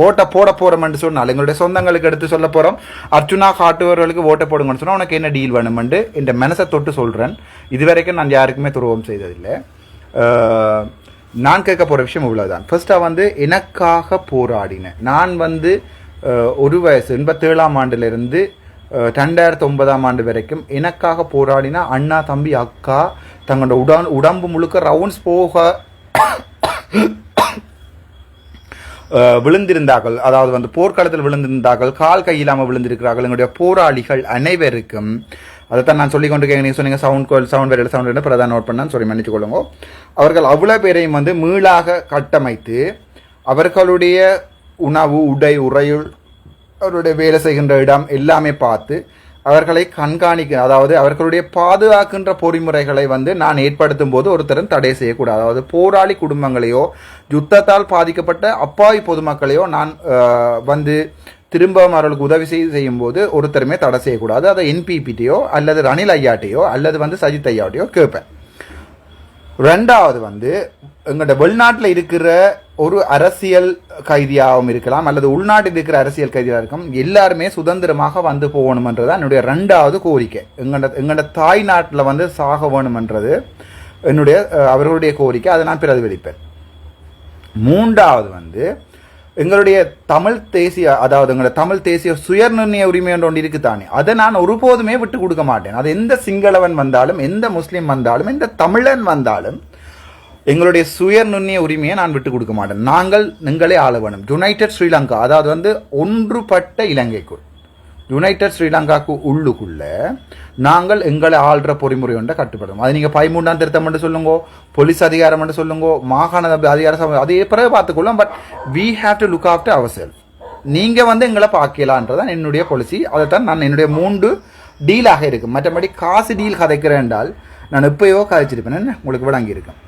ஓட்டை போட போகிறோம்னு சொன்னால் எங்களுடைய சொந்தங்களுக்கு எடுத்து சொல்ல போகிறோம், அர்ச்சுனா காட்டுவர்களுக்கு ஓட்டை போடுங்கன்னு சொன்னால் உனக்கு என்ன டீல் வேணும்னு இந்த மனசை தொட்டு சொல்கிறேன். இதுவரைக்கும் நான் யாருக்குமே துரோகம் செய்ததில்லை. நான் கேட்க போகிற விஷயம் இவ்வளவுதான். ஃபர்ஸ்ட்டாக எனக்காக போராடினேன். நான் ஒரு வயசு 87ஆம் ஆண்டிலிருந்து 2009ஆம் ஆண்டு வரைக்கும் எனக்காக போராடினா அண்ணா தம்பி அக்கா தங்களோட உடம்பு முழுக்க ரவுண்ட்ஸ் போக விழுந்திருந்தார்கள். அதாவது போர்க்களத்தில் விழுந்திருந்தார்கள், கால் கையில்லாமல் விழுந்திருக்கிறார்கள். எங்களுடைய போராளிகள் அனைவருக்கும் அதைத்தான் நான் சொல்லி கொண்டு நீங்கள் சொன்னீங்க சவுண்ட் வேறு பிரதான் நோட் பண்ணான்னு சொல்லி மன்னிச்சு கொள்ளுங்க. அவர்கள் அவ்வளோ பேரையும் வந்து மீளாக கட்டமைத்து அவர்களுடைய உணவு உடை உறையுள் அவருடைய வேலை செய்கின்ற இடம் எல்லாமே பார்த்து அவர்களை கண்காணிக்க, அதாவது அவர்களுடைய பாதுகாக்கின்ற பொறிமுறைகளை வந்து நான் ஏற்படுத்தும் போது ஒருத்தரும் தடை செய்யக்கூடாது. அதாவது போராளி குடும்பங்களையோ யுத்தத்தால் பாதிக்கப்பட்ட அப்பாவி பொதுமக்களையோ நான் வந்து திரும்பவும் அவர்களுக்கு உதவி செய்யும் போது ஒருத்தருமே தடை செய்யக்கூடாது. அதை என்பிபிட்டையோ அல்லது ரணில் ஐயாட்டையோ அல்லது வந்து சஜித் ஐயாட்டையோ கேட்பேன். ரெண்டாவது வந்து எங்கள்ட வெளிநாட்டில் இருக்கிற ஒரு அரசியல் கைதியாகவும் இருக்கலாம் அல்லது உள்நாட்டில் இருக்கிற அரசியல் கைதியாக இருக்கும், எல்லாருமே சுதந்திரமாக வந்து போகணுமன்றதான் என்னுடைய ரெண்டாவது கோரிக்கை. எங்கள்ட தாய் நாட்டில் வந்து சாக வேணுமன்றது என்னுடைய அவர்களுடைய கோரிக்கை. அதை நான் பிரதிபலிப்பேன். மூன்றாவது வந்து எங்களுடைய தமிழ் தேசிய, அதாவது எங்களுடைய தமிழ் தேசிய சுயநிர்ணய உரிமை என்று ஒன்று இருக்குதானே, அதை நான் ஒருபோதுமே விட்டு கொடுக்க மாட்டேன். அது எந்த சிங்களவன் வந்தாலும், எந்த முஸ்லீம் வந்தாலும், எந்த தமிழன் வந்தாலும் எங்களுடைய சுயநிர்ணய உரிமையை நான் விட்டு கொடுக்க மாட்டேன். நாங்கள் எங்களே ஆள வேணும். யுனைடெட் ஸ்ரீலங்கா, அதாவது வந்து ஒன்றுபட்ட இலங்கைக்குள், யுனைடெட் ஸ்ரீலங்காவுக்கு உள்ளுக்குள்ள நாங்கள் எங்களை ஆள்ற பொறிமுறை ஒன்றை கட்டுப்படும். அது நீங்கள் 13ஆம் திருத்தம் என்று சொல்லுங்க, போலீஸ் அதிகாரம் என்று சொல்லுங்க, மாகாண அதிகாரம், அதே பிறகு பார்த்துக்கொள்ளும். But we have to look after our self. நீங்கள் வந்து எங்களை பார்க்கலான்றதான் என்னுடைய பாலிசி. அதைத்தான் நான் என்னுடைய 3 டீலாக இருக்கும். மற்றபடி காசு டீல் கதைக்கிறேன் என்றால் நான் எப்பயோ கதைச்சிருப்பேன். என்ன உங்களுக்கு விளங்கி இருக்கும்.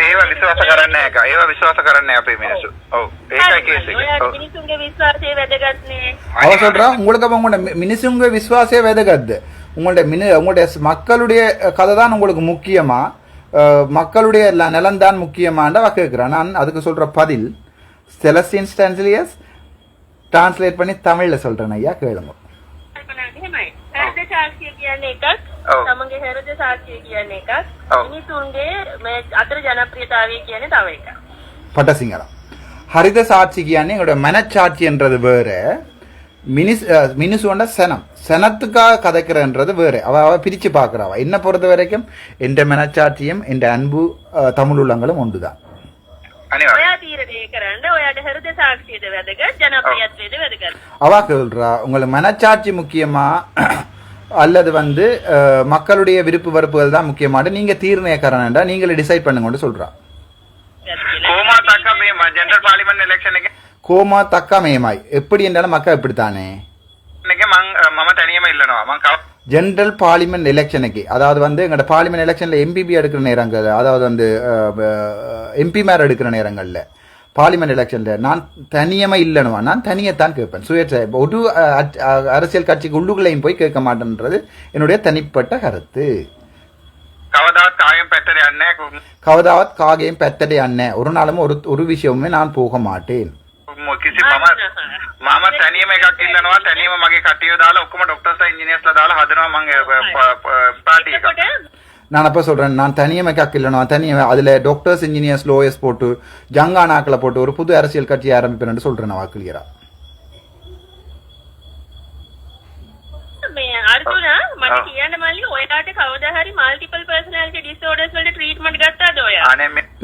ඒව විශ්වාස කරන්නේ නැහැ. ඒව විශ්වාස කරන්නේ අපේ මිනිස්සු. ඔව්. ඒකයි කේස් එක. මිනිසුන්ගේ විශ්වාසය වැදගත් නේ. அவ சொல்றா உங்களுக்கு அப்ப உங்களோட மினிசுங்க விசுவாசே வேதகத்து. உங்களுடைய மக்களுடைய கதை தான் உங்களுக்கு முக்கியமா, மக்களுடைய நிலம்தான் முக்கியமாண்டா கேட்கிறேன். நான் அதுக்கு சொல்ற பதில் செலஸ்டின் ஸ்டான்ஸ்லியஸ் டிரான்ஸ்லேட் பண்ணி தமிழ்ல சொல்றேன். ஐயா கேளுங்க. හෘද සාක්ෂිය කියන්නේ එකක්, තමන්ගේ හෘද සාක්ෂිය කියන්නේ එකක්, මිනිසුන්ගේ මේ අතර ජනප්‍රියතාවය කියන්නේ තව එකක්. பட்டசிங்கரம். ஹரித சாட்சி කියන්නේ எங்களுடைய மனச்சாட்சி என்றது வேற, மினிசுவோட சனத்துக்காக கதைக்கிறன்றது வேற. அவ பிரிச்சு பார்க்குறாவ. என்ன பொறுத்த வரைக்கும் எந்த மனச்சாட்சியும் எந்த அன்பு தமிழ் உள்ளங்களும் ஒன்றுதான். ඔයා තීරණය කරන්න, ඔයාට හෘද සාක්ෂියද වැදගත්, ජනප්‍රියත්වයද වැදගත්? அவா சொல்றா உங்களுக்கு மனச்சாட்சி முக்கியமா அல்லது வந்து மக்களுடைய விருப்பு வெறுப்புகள் தான் முக்கியமாட்டு நீங்க தீர்ணயக்காரன்டா நீங்களே டிசைட் பண்ணுங்கன்னு சொல்றா. கோமா தக்க மே ஜெனரல் பார்லிமென்ட் எலெக்ஷன் එක கோமா தக்கா மேமாய் எப்படி என்றாலும் மக்கா இப்படித்தானே එක මම තනියම ඉල්ලනවා. මම ஜெனரல் பார்லிமெண்ட் எலெக்ஷனுக்கு, அதாவது வந்து எங்களோட பார்லிமெண்ட் எலெக்ஷன்ல எம்பிபி எடுக்கிற நேரங்கள், அதாவது வந்து எம்பி மேர் எடுக்கிற நேரங்கள்ல பார்லிமெண்ட் எலெக்ஷன்ல நான் தனியமா இல்லைனுவா, நான் தனியத்தான் கேட்பேன். சுயேட்சை ஒரு அரசியல் கட்சிக்கு உள்ளுக்குள்ளையும் போய் கேட்க மாட்டேன்றது என்னுடைய தனிப்பட்ட கருத்து. கவதாவத் காகையும் பெத்தடை அண்ணன் ஒரு நாளும் ஒரு விஷயமுமே நான் போக மாட்டேன். මම තනියම එකක් ඉල්ලනවා. තනියම මගේ කට්ටිය දාලා ඔක්කොම ඩොක්ටර්ස්ලා ඉන්ජිනියර්ස්ලා දාලා හදනවා මම පාටි එකක්. நான் அப்போ சொல்கிறேன், நான் தனியமைக்காக்க இல்லைனா தனியாக அதில் டாக்டர்ஸ் இன்ஜினியர்ஸ் லோயர்ஸ் போட்டு ஜங்கானாக்களை போட்டு ஒரு புது அரசியல் கட்சி ஆரம்பிப்பேன்னு சொல்கிறேன். நான் கிளியராக අර්ජුනා මට කියන්න මල්ලි ඔයාට කවදා හරි මල්ටිපල් පර්සනාලිටි ඩිසෝඩර්ස් වලට ට්‍රීට්මන්ට් ගත්තාද ඔයා?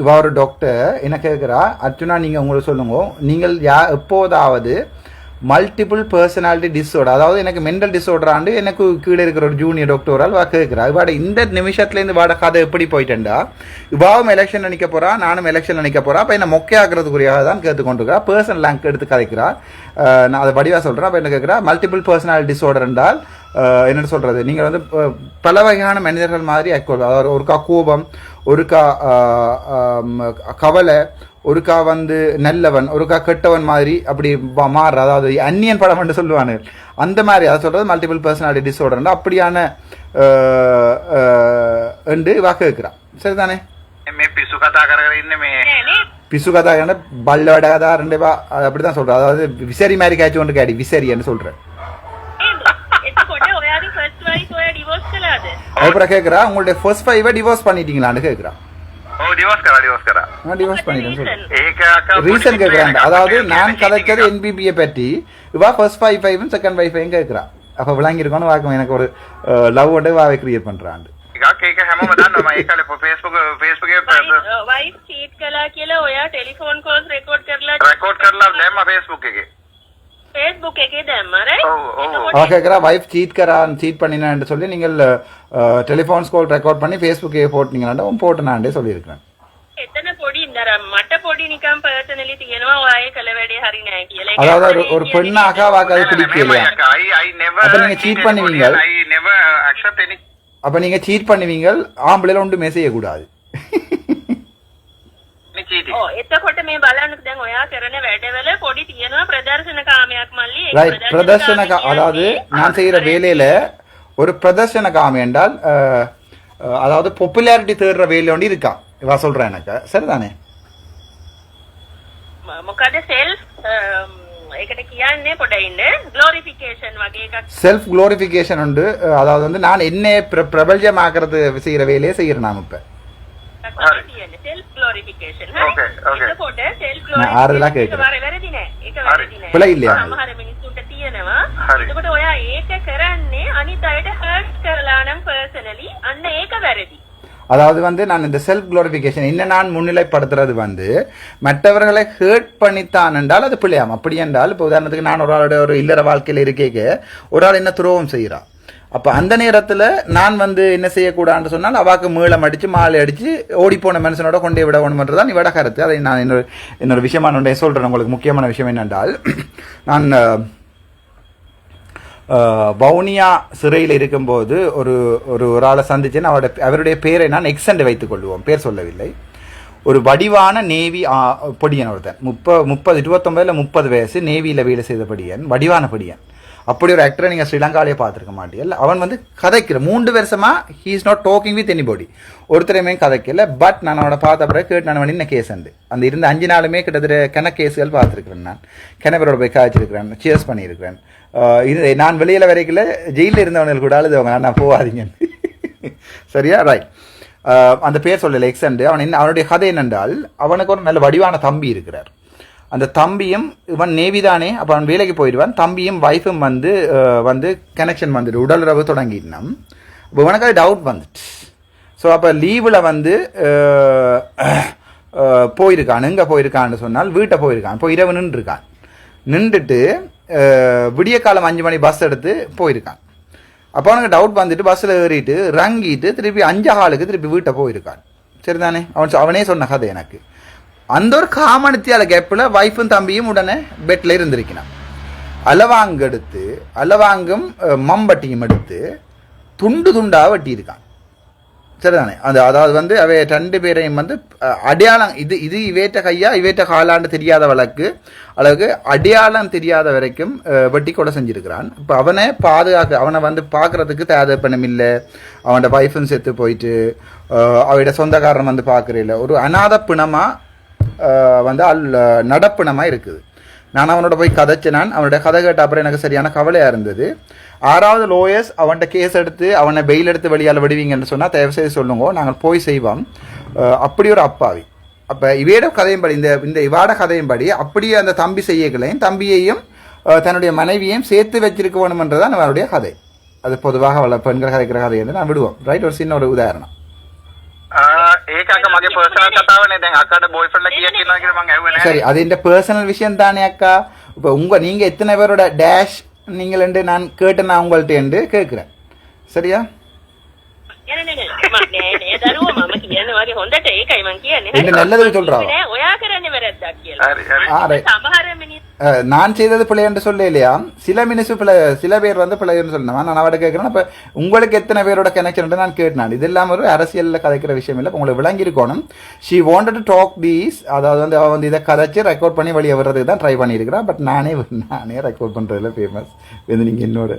இவ ஒரு டாக்டர் என்ன கேட்குறா, அர்ஜுனா நீங்கள் உங்களுக்கு சொல்லுங்க, நீங்கள் எப்போதாவது மல்டிபிள் பர்சனாலிட்டி டிஸார்டர், அதாவது எனக்கு மென்டல் டிஸார்டராண்டு எனக்கு கீழே இருக்கிற ஒரு ஜூனியர் டாக்டரால் கேட்குறா. இவாட இந்த நிமிஷத்துலேருந்து வாட கதை எப்படி போயிட்டேன்டா, இவாவும் எலெக்ஷன் நினைக்க போகிறா, நானும் எலெக்ஷன் நினைக்க போகிறா. அப்போ என்ன மொக்கையாக்குறதுக்குரியாக தான் கேட்டுக்கொண்டிருக்கா. பர்சனல் லேங்க் எடுத்து கதைக்கிறா. நான் அதை வடிவாக சொல்கிறேன். அப்போ என்ன கேட்குறா, மல்டிபிள் பர்சனாலிட்டி டிஸார்டர் என்றால் என்ன சொல்கிறது, நீங்கள் வந்து பல வகையான மனிதர்கள் மாதிரி ஆக்கோள், அதாவது ஒருக்கா கோபம், ஒருக்கா கவலை, ஒருக்கா வந்து நல்லவன், ஒருக்கா கெட்டவன் மாதிரி அப்படி மாறுற, அதாவது அந்நியன் படம் என்று சொல்லுவானு அந்த மாதிரி. அதை சொல்கிறது மல்டிபிள் பர்சனாலிட்டி டிஸார்டர் அப்படியான என்று வாக்கு வைக்கிறான். சரிதானே? පිස්සු කතා කරගෙන ඉන්නේ මේ பிசு கதா என்ன பல்லோட கதா ரெண்டு அப்படி தான் சொல்கிறேன். அதாவது விசரி மாதிரி காய்ச்சி கொண்டு கேடி விசரின்னு சொல்கிறேன். அப்புறம் கேட்குறா, உங்களுடைய ஃபர்ஸ்ட் 5 டிவோர்ஸ் பண்ணிட்டீங்களான்னு கேட்குறா. டிவோர்ஸ் பண்ணிட்டேன் ரீசன் கேட்குறாங்க. அதாவது நான் கதைச்சது என்பிபியை பற்றி, இவா ஃபர்ஸ்ட் 5 செகண்ட் 5 கேட்குறா. அப்போ விளங்கிருக்கோன்னு வாக்கும் எனக்கு ஒரு லவ் ஒன்று வாவை கிரியேட் பண்ணுறான். ඒක හැමෝම දන්නවා. මම ඒකලේ Facebook වයිෆ් චීට් කළා කියලා ඔයා ටෙලිෆෝන් කෝල්ස් රෙකෝඩ් කරලා දැම්මා Facebook එකේ. Facebook එකේ දැම්මා right? அவ கேட்குறா வைஃப் சீட் பண்ணினான்னு சொல்லி நீங்கள் டெலிஃபோன் கால் ரெக்கார்ட் பண்ணி ஃபேஸ்புக்கே போட்டீங்களாண்டா போட்டுனாண்டே சொல்லியிருக்கிறேன். එතන පොඩි මට පොඩි නිකම් පර්සනලි තියෙනවා ඔයාගේ කළ වැඩේ හරි නෑ කියලා. அதாவது ஒரு பெண்ண அக்காவாக்கு அது பிடிக்கலையா? அப்ப நீங்க சீட் பண்ணுவீங்க. அப்ப நீங்க சீட் பண்ணுவீங்க ஆம்பளைல ஒன்றுமே செய்யக்கூடாது. එතකොට මේ බලන්න දැන් ඔයා කරන වැඩවල පොඩි තියෙනවා ප්‍රදර්ශන කාමයක් මල්ලි. ரைட் பிரதர்ஷன அதாவது நான் செய்யற வேலையில ஒரு பிரதர்ஷன காமி என்றால் அதாவது பாப்புலாரிட்டி தேடுற வேலை ஒன்று இருக்கா இவா சொல்றேன் எனக்கு சரிதானே? මොකද செல்ஃப் ඒකට කියන්නේ පොඩ්ඩක් ඉන්න க்ளோரிஃபிகேஷன் වගේ එකක්. செல்ஃப் க்ளோரிஃபிகேஷன் உண்டு. அதாவது வந்து நான் என்ன பிரபல்யமாக்குறது செய்யற வேலையை செய்யறேன் நான் இப்ப. Self glorification. Okay okay. එතකොට செல்ஃப் க்ளோரிஃபிகேஷன் වැරදි නෑ. ඒක වැරදි නෑ. பிழை இல்லையா? සමහර මිනිස්සුන්ට තියෙනවා. එතකොට ඔයා ඒක කරන්නේ අනිත් අයට හර්ට් කරලා නම් පර්සනලි අන්න ඒක වැරදි. அதாவது வந்து நான் இந்த செல்ஃப் குளோரிஃபிகேஷன் இன்னும் நான் முன்னிலைப்படுத்துறது வந்து மற்றவர்களை ஹேர்ட் பண்ணித்தான் என்றால் அது பிள்ளையாம். அப்படி என்றால் இப்போ உதாரணத்துக்கு நான் ஒரு ஆளோட ஒரு இல்லற வாழ்க்கையில் இருக்கேக்க ஒரு ஆள் என்ன துரோகம் செய்கிறான். அப்போ அந்த நேரத்தில் நான் வந்து என்ன செய்யக்கூடாதுன்னு சொன்னால் அவாக்கு மீளம் அடித்து மாலை அடித்து ஓடிப்போன மனுஷனோட கொண்டே விட வேணுமென்றதான் இவட கருத்து. அதை நான் இன்னொரு விஷயமான ஒன்றை சொல்கிறேன். உங்களுக்கு முக்கியமான விஷயம் என்னென்றால் நான் வவுனியா சிறையில் இருக்கும்போது ஒரு ஆளை சந்திச்சேன். அவருடைய பேரை நான் எக்ஸெண்ட் வைத்துக் கொள்வோம், பேர் சொல்லவில்லை. ஒரு வடிவான நேவி பொடியன் ஒருத்தன் 29 30 வயசு நேவியில் வேலை செய்த படியன், வடிவான படியன். அப்படி ஒரு ஆக்டரை நீங்கள் ஸ்ரீலங்காலேயே பார்த்துருக்க மாட்டீங்கல்ல. அவன் வந்து கதைக்கிற 3 வருஷமா he is not talking with anybody, ஒருத்தரையுமே கதைக்கல. பட் நான் அவனை பார்த்த பிறகு கேட்டு நான் என்ன கேஸ் உண்டு அந்த இருந்த 5 நாளுமே கிட்டத்தட்ட கணக்கு கேஸுகள் பார்த்துருக்கிறேன். நான் கிணவரோட போய் காய்ச்சிருக்கிறேன், சியர்ஸ் பண்ணியிருக்கிறேன். நான் வெளியில் வரைக்கல ஜெயிலில் இருந்தவர்கள் கூட அழுதவங்க நான் போகாதீங்க சரியா? ரைட். அந்த பேர் சொல்லலை எக்ஸண்டு. அவனுடைய கதை என்னென்றால் அவனுக்கு ஒரு நல்ல வடிவான தம்பி இருக்கிறார். அந்த தம்பியும் இவன் நேவி தானே, அப்போ அவன் வேலைக்கு போயிடுவான். தம்பியும் வைஃபும் வந்து கனெக்ஷன் வந்துட்டு உடலுறவு தொடங்கிட்டான். இப்போ இவனுக்கு அது டவுட் வந்துட்டு. ஸோ அப்போ லீவில் வந்து போயிருக்கான். எங்கே போயிருக்கான்னு சொன்னால் வீட்டை போயிருக்கான். இப்போ இரவு நின்றுருக்கான். நின்றுட்டு விடிய காலம் 5 மணி பஸ் எடுத்து போயிருக்கான். அப்போ அவனுக்கு டவுட் வந்துட்டு பஸ்ஸில் ஏறிட்டு ரங்கிட்டு திருப்பி 5 ஆளுக்கு திருப்பி வீட்டை போயிருக்கான். சரிதானே? அவனே சொன்ன கதை எனக்கு. அந்த ஒரு காமனத்தியால கேப்பில் வைஃபும் தம்பியும் உடனே பெட்டில் இருந்திருக்கிறான். அலவாங்கும் மம்பட்டியும் எடுத்து துண்டு துண்டாக வெட்டியிருக்கான். சரிதானே? அதாவது வந்து அவை 2 பேரையும் வந்து அடையாளம் இது இவேட்ட கையா இவேட்ட காலாண்டு தெரியாத அளவுக்கு அடையாளம் தெரியாத வரைக்கும் வெட்டி கொலை செஞ்சிருக்கிறான். இப்போ அவனை அவனை வந்து பார்க்கறதுக்கு தேவைப்பணம் இல்லை. அவனோட வைஃபும் செத்து போயிட்டு அவையோட சொந்தக்காரன் வந்து பார்க்குறதில்ல. ஒரு அநாத பிணமாக வந்து நடப்பிணமாக இருக்குது. நான் அவனோட போய் கதைச்சினான். அவனோட கதை கேட்ட அப்புறம் எனக்கு சரியான கவலையாக இருந்தது. 6வது லோயர்ஸ் அவன்கிட்ட கேஸ் எடுத்து அவனை பெயில் எடுத்து வெளியால் விடுவீங்கன்னு சொன்னால் தயவுசெய்து சொல்லுங்க, நாங்கள் போய் செய்வோம். அப்படி ஒரு அப்பாவி. அப்போ இவையோட கதையும்படி இந்த இவாட கதையும்படி அப்படியே அந்த தம்பி செய்யக்கலையும் தம்பியையும் தன்னுடைய மனைவியையும் சேர்த்து வச்சிருக்க வேணுமென்றதான் அவருடைய கதை. அது பொதுவாக பெண்கள் கதைக்கிற கதை வந்து நான் விடுவோம். ரைட். ஒரு சின்ன ஒரு உதாரணம். சரி, அது இந்த பர்சனல் விஷயம் தானே அக்கா. இப்போ நீங்க எத்தனை பேரோட டேஷ் நீங்கள் என்று நான் கேட்டேன், நான் உங்கள்கிட்ட என்று கேட்கிறேன். சரியா? நல்லது சொல்றான். நான் செய்தது பிள்ளை என்று சொல்ல இல்லையா? சில பேர் வந்து பிள்ளை என்று சொல்லணும். நான் அவட கேட்கிறேன். அப்ப உங்களுக்கு எத்தனை பேரோட கனெக்ஷன் நான் கேட்டேன். இதெல்லாம் ஒரு அரசியல்ல கதைக்கிற விஷயம் இல்லை. உங்களுக்கு விளங்கி இருக்கணும். She wanted to talk these, அதாவது வந்து அவ வந்து இதை கதைச்சு ரெக்கார்ட் பண்ணி வெளியே வர்றதுக்கு தான் ட்ரை பண்ணியிருக்கிறேன். பட் நானே ரெக்கார்ட் பண்றதுல ஃபேமஸ். இது நீங்க என்னோட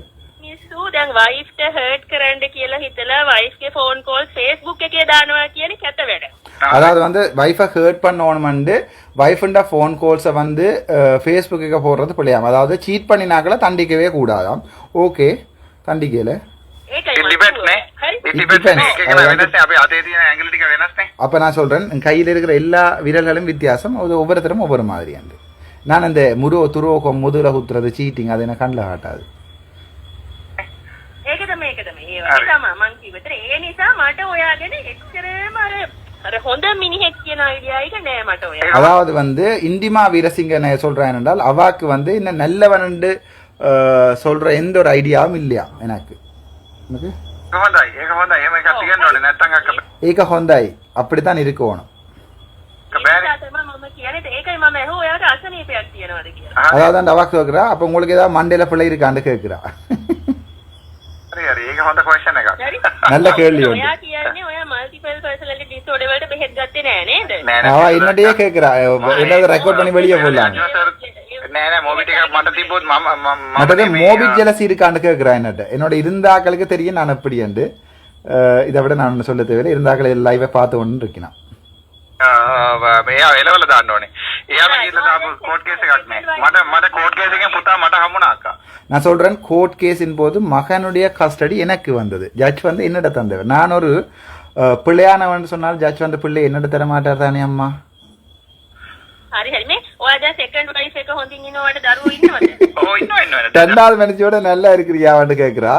දැන් වයිෆ්ට හර්ට් කරන්න කියලා හිතලා වයිෆ්ගේ ෆෝන් කෝල් Facebook එකේ දානවා කියන්නේ කැත වැඩ. அதாவது வந்து வைஃபை ஹர்ட் பண்ணணும்னு வைஃபுண்ட ஃபோன் கோல்ஸை வந்து ஃபேஸ்புக்கு போடுறது பிள்ளையாம். அதாவது சீட் பண்ணினாக்களை தண்டிக்கவே கூடாதாம். ஓகே, தண்டிக்கல. அப்ப நான் சொல்றேன், கையில் இருக்கிற எல்லா விரல்களும் வித்தியாசம், ஒவ்வொருத்தரும் ஒவ்வொரு மாதிரி. நான் அந்த துரோகம் முதுகுல குத்துறது சீட்டிங் அது எனக்கு கண்ணில் காட்டாது. ඒකද මේකද මේ වගේ තමයි මං කිව්වට ඒ නිසා මට ඔයාගෙන එච්චරම අර අර හොඳ මිනිහෙක් කියන ஐடியா එක නෑ මට ඔය. அதாவது வந்து இந்திமா வீரசிங்க சொல்றேன் என்றால் அவாக்கு வந்து இன்னும் நல்லவனு சொல்ற எந்த ஒரு ஐடியாவும் இல்லையா எனக்கு ஏக ஹொந்தாய் அப்படித்தான் இருக்கணும். அதாவது அந்த அவாக்கு கேட்கிறா அப்ப உங்களுக்கு ஏதாவது மண்டையில பிள்ளை இருக்கான்னு கேட்கிறா. நல்ல கேள்வி என்னடையே கேட்கிறா என்னது ரெக்கார்ட் பண்ணி வெளியே போடலாம். மற்றது மோபிக் ஜெலசி இருக்கான்னு கேட்கிறா என்னட்ட. என்னோட இருந்தாக்களுக்கு தெரியும் நான் எப்படி என்று. இதை விட நான் சொல்ல தேவையில்லை. இருந்தாக்களை லைவை பார்த்து கொண்டு இருக்கிறான். நான் சொல்றேன் கோர்ட் கேஸின் போது மகனுடைய கஸ்டடி எனக்கு வந்தது. ஜட்ஜ் வந்து என்னிட தந்தவர். நான் ஒரு பிள்ளையானவன் சொன்னால் ஜட்ஜ் வந்து பிள்ளை என்னிட தர மாட்டார் தானே அம்மா. ரெண்டாவது மனுஷியோட நல்லா இருக்கிறியான்னு கேட்கிறா.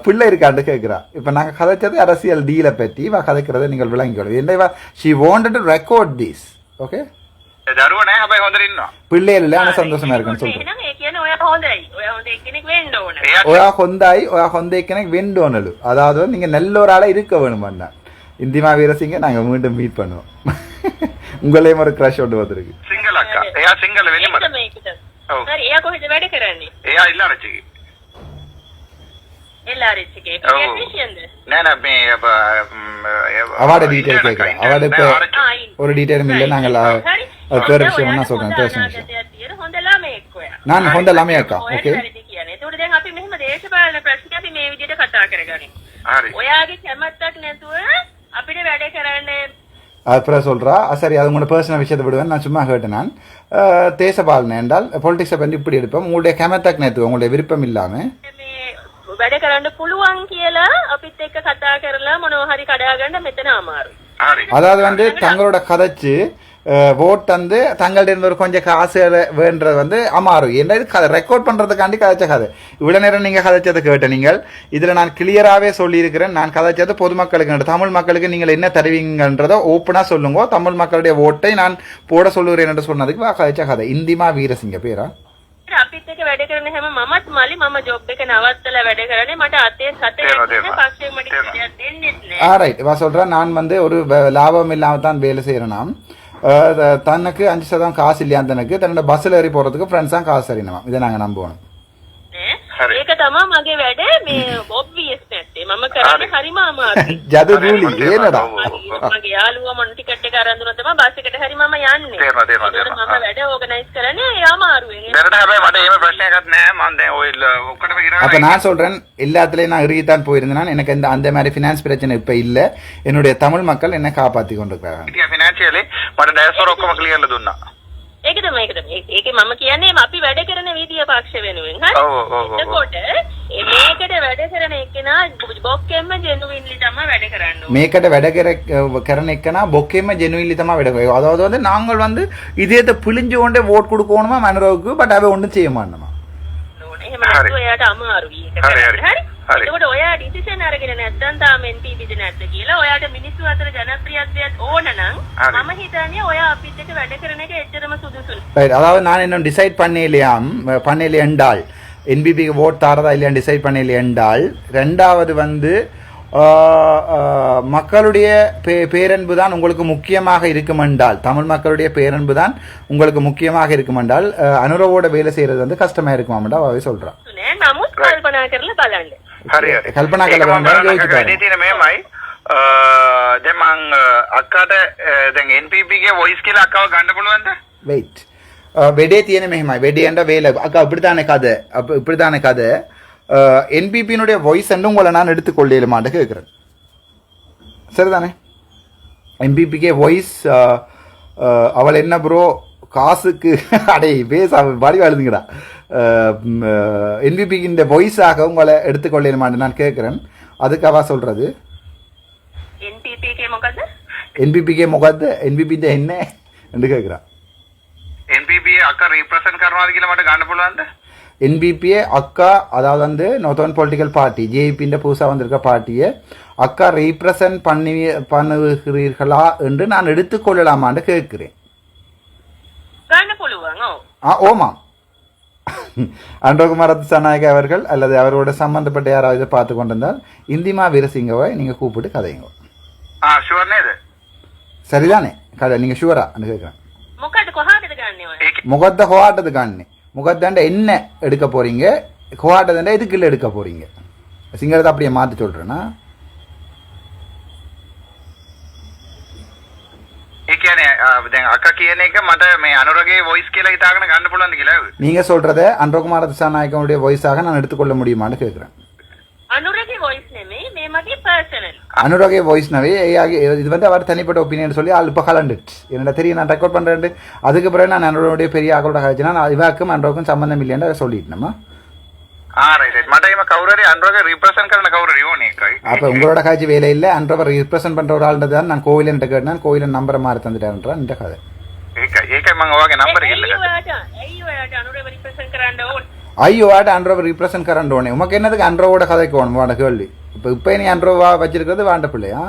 பிள்ளை இருக்கான்னு கேட்கிறா. இப்ப நாங்க கதைச்சது அரசியல் டீலை பற்றி கதைக்கிறத நீங்கள் விளங்கிக்கொள்ளும். என்ன she wanted to record this. okay பிள்ளைகள் இல்ல ஆனா சந்தோஷமா இருக்குன்னு சொல்றேன். ஒயா ஹொந்தாய் ஒயா ஹொந்தைக்கு வெண்டோனலு. அதாவது நீங்க நல்ல ஒரு ஆளா இருக்க வேணும். இந்திமா வீரசிங்க நாங்க மீண்டும் மீட் பண்ணுவோம். உங்களையும் ஒரு கிரஷ் ஒன்று வந்திருக்கு. அவார்டு டீடைல் கேட்கிறேன். அவார்டு இப்ப ஒரு டீடைலும் இல்லை. நாங்கள் பேர் விஷயம் நான் சொல்றேன். பேர் நான் ஹொந்த லாமேக்கா. ஓகே அப்புறம் சொல்றா சரி அது உங்களோட பர்சனல் விஷயத்தை விடுவேன். நான் சும்மா கேட்டேன். நான் தேசபாலனை என்றால் பொலிட்டிக்ஸை பற்றி இப்படி எடுப்போம். உங்களுடைய கெமத்தாக் நேத்து உங்களுடைய விருப்பம் இல்லாம වැඩ කරන්න පුළුවන් කියලා අපිත් එක්ක කතා කරලා මොනවා හරි කඩා ගන්න මෙතන අමාරුයි. அதாவது வந்து தங்களோட கதைச்சு ஓட் வந்து தங்கள்ட்ட இருந்து ஒரு கொஞ்சம் காசு வேண்டது வந்து அமாறும். என்ன இது கதை ரெக்கார்ட் பண்றதுக்காண்டி கதைச்ச கதை. இவ்வளவு நேரம் நீங்க கதைச்சதை கேட்ட நீங்கள் இதுல நான் கிளியராகவே சொல்லியிருக்கிறேன். நான் கதைச்சது பொதுமக்களுக்கு தமிழ் மக்களுக்கு நீங்கள் என்ன தருவீங்கன்றதை ஓப்பனா சொல்லுங்க. தமிழ் மக்களுடைய ஓட்டை நான் போட சொல்லுகிறேன் என்று சொன்னதுக்கு கதைச்ச கதை. இந்திமா வீரசிங்க பேரா අපිත් එක්ක වැඩ කරන හැම මමත් මාලි මම ජොබ් එක නවත්තලා වැඩ කරන්නේ මට අතේ සතේ පස්සේ මට කියක් දෙන්නෙත් නෑ. ஆரைட் வா சொல்றேன். நான் வந்து ஒரு லாபம் இல்லாம தான் வேலை செய்யறேனாம். தனக்கு 5% காசு இல்லையா தனக்கு தன்னோட பஸ்ல ஏறி போறதுக்கு ஃப்ரெண்ட்ஸ் தான் காசு அறியணுமா. இதை நாங்க நம்புவோம். ඒක තමයි මගේ වැඩ මේ ඔබ්වියස් නැත්තේ මම කරන්නේ හරිම අමාරුයි. ජද දූලි ඒනඩා මගේ යාළුවා මොන ටිකට් එක අරන් දුන්නා තමයි බස් එකට හරි මම යන්නේ. මම වැඩ ඕගනයිස් කරන්නේ අමාරුයි. දැනට හැබැයි මට එහෙම ප්‍රශ්නයක්වත් නැහැ. මම දැන් ඔය ඔක්කොටම ගිරා. அப்ப நான் சொல்றேன் எல்லாத்துலயும் நான் இறுகித்தான் போயிருந்தேன். எனக்கு அந்த மாதிரி ஃபினான்ஸ் பிரச்சனை இப்ப இல்ல. என்னுடைய தமிழ் மக்கள் என்ன காப்பாத்தி கொண்டிருக்காங்க. ஃபினான்ஷியலி මට ඩෑස්වර ඔක්කොම ක්ලියර්ලා දුන්නා. ඒක තමයි ඒකේ මම කියන්නේ අපි වැඩ කරන විදිය පක්ෂ වෙනුවෙන් හරි. එතකොට මේකට වැඩ කරන එකනා බොක්කෙම්ම ජෙනුවින්ලි තමයි වැඩ කරන්න ඕනේ. මේකට වැඩ කරන එකනා බොක්කෙම්ම ජෙනුවින්ලි තමයි වැඩ කරන්නේ. அதாவது வந்து நாங்கள் வந்து இதேத புளிஞ்சு கொண்டே வோட் கொடுக்கணுமா மனரோவுக்கு பட் அவ ஒண்ணும் செய்ய மாட்டோமா. එහෙම නැත්නම් ඔයාට අමාරුයි ඒක කරන්න. හරි. එතකොට ඔයා ඩිසිෂන් අරගෙන නැත්නම් තාම NPPද නැද්ද කියලා ඔයාට මිනිස්සු අතර ජනප්‍රියත්වයක් ඕන නම් මම හිතන්නේ ඔයා අපිත් එක්ක වැඩ කරන එක එච්චරම සුදුසුයි. ரைட். அதாவது நான் இன்னும் டிசைட் பண்ணல என்றால் என்பிபிக்கு ஓட் தாரதா இல்லையான்னு டிசைட் பண்ணல என்றால் ரெண்டாவது வந்து மக்களுடைய பேரன்பு தான் உங்களுக்கு முக்கியமாக இருக்கும் என்றால் தமிழ் மக்களுடைய பேரன்பு தான் உங்களுக்கு முக்கியமாக இருக்கும் என்றால் அனுரவோட வேலை செய்யறது வந்து கஷ்டமா இருக்குமாம்டா அவே சொல்றான். නමුත් කල්පනා කරලා බලන්න. හරි කල්පනා කරලා බලන්න. වැඩි තියෙන මේමයි දැන් මං අක්කාට දැන් NPP ගේ වොයිස් කියලා අක්කව ගන්න පුළුවන්ද? වෙයිට්. වෙඩේ තියෙන මෙහෙමයි. වෙඩේ යන්න வேலை அக்கா இப்படிதானே கதை. அப்ப இப்படிதானே கதை. என்பிபியினுடைய வாய்ஸ் என்று உங்களை நான் எடுத்துக்கொள்ளேலுமான்னு கேட்குறேன். சரிதானே? என்பிபிக்கே வாய்ஸ் அவள் என்ன ப்ரோ காசுக்கு அடை பேச வடி எழுதுங்கடா. என்பிபிக்கு வாய்ஸாக உங்களை எடுத்துக்கொள்ளேலுமான்னு நான் கேட்குறேன். அதுக்கு அவ சொல்றது என்பிபிக்கே මොකද්ද என்பிபிද என்ன என்று கேட்குறான். NPP අක්කා රිප්‍රසන්ට් කරනවාද කියලා මට ගන්න පුළුවන්ද? என்பிபியை அக்கா, அதாவது வந்து நோர்தர்ன் பொலிட்டிக்கல் பார்ட்டி ஜேபின்ற புதுசாக வந்திருக்க பார்ட்டியை அக்கா ரீப்ரசன்ட் பண்ணுகிறீர்களா என்று நான் எடுத்துக்கொள்ளலாமான்னு கேட்கிறேன். ஓமாம். அன்றகுமார் திசாநாயக அவர்கள் அல்லது அவரோட சம்பந்தப்பட்ட யாராவது பார்த்து கொண்டிருந்தால் இந்திமா வீரசிங்கவை நீங்க கூப்பிட்டு கதைங்க. சரிதானே? நீங்க ஷுவரா கேட்கிறேன். முகத்த ஹோட்டது காணி முகத்தாண்ட என்ன எடுக்க போறீங்க, ஹோட்டதாண்ட எதுக்கு இல்லை எடுக்க போறீங்க? சிங்களத்தை அப்படியே மாற்றி சொல்றேன்னா நீங்க சொல்றத அன்றகுமார திசாநாயகனுடைய வாய்ஸாக நான் எடுத்துக்கொள்ள முடியுமான்னு கேட்கிறேன். அனுராகே வாய்ஸ்னவே இது வந்து அவர் தனிப்பட்ட ஒப்பீனியன் சொல்லி ஆள் இப்போ கலண்டுட்டு என்னோட தெரியும். நான் ரெக்கார்ட் பண்றேன். அதுக்கு பிறகு நான் அனுடைய பெரிய ஆக்களோட காய்ச்சினா இவாக்கும் அன்றோக்கும் சம்பந்தம் இல்லைன்னு சொல்லிட்டேன்மா. அப்ப உங்களோட காட்சி வேலை இல்ல, அன்றவர் ரிப்ரசென்ட் பண்ற ஒரு ஆள் தான் நான் கோவிலன் கேட்டேன். கோவிலன் நம்பரை மாறி தந்துட்டேன் இந்த கதை. ஐயோ ஆட்ட அன்றவர் ரிப்ரசென்ட் கரண்டோனே உமக்கு என்னதுக்கு அன்றவோட கதைக்கு வேணும் வாண்ட கேள்வி. இப்ப நீ அன்றவா வச்சிருக்கிறது வாண்ட பிள்ளையா?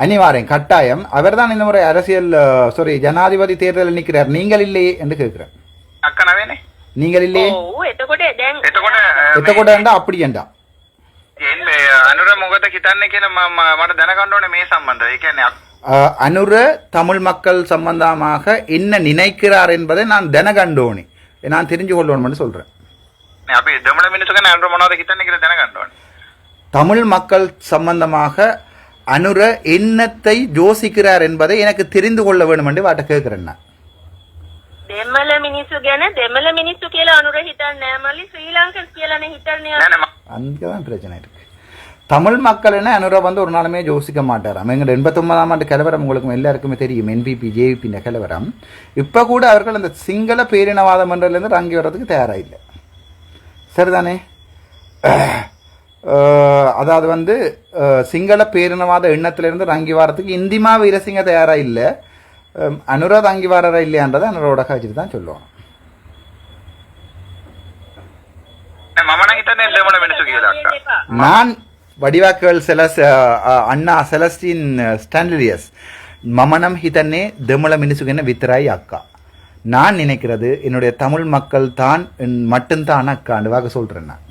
அனிவாரம் கட்டாயம் அவர் தான் இந்த முறை அரசியல் ஜனாதிபதி தேர்தலில் நிற்கிறார். நீங்கள் இல்லையே என்று கேட்கிறேன். நீங்கள் இல்லையே எத்தகொண்டா அப்படி என்றா அனுர தமிழ் மக்கள் சம்பந்தமாக என்ன நினைக்கிறார் என்பதை நான் தினகண்டோனி நான் தெரிஞ்சு கொள்ளணும் சொல்றேன். தமிழ் மக்கள் சம்பந்தமாக அனுர என்னத்தை யோசிக்கிறார் என்பதை எனக்கு தெரிந்து கொள்ள வேண்டும் என்று வாட்ட கேட்கிறேன். அங்கதான் பிரச்சனை இருக்கு. தமிழ் மக்கள் என்ன அனுரா வந்து ஒரு நாளுமே யோசிக்க மாட்டாராம். எங்க 89ஆம் ஆண்டு கலவரம் உங்களுக்கு எல்லாருக்குமே தெரியும். என்பிபி ஜேபி கலவரம். இப்ப கூட அவர்கள் அந்த சிங்கள பேரினவாதம் என்றிலிருந்து இறங்கி வர்றதுக்கு தயாரா இல்லை. சரிதானே? அதாவது வந்து சிங்கள பேரினவாத எண்ணத்திலிருந்து இறங்கி வர்றதுக்கு இந்திமா வீரசிங்க தயாரா இல்லை. அனுரா தங்கி வர இல்லையான்றதை அனுரோட காட்சி தான் சொல்லுவாங்க. நான் வடிவாக்கள் அண்ணா செலஸ்டின் ஸ்டான்லியஸ் மமனம் ஹிதன்னே தெமல மினிசுகன வித்ராய் அக்கா. நான் நினைக்கிறது என்னுடைய தமிழ் மக்கள் தான் மட்டும்தான் அக்காண்டு வாக்க சொல்றேன். நான்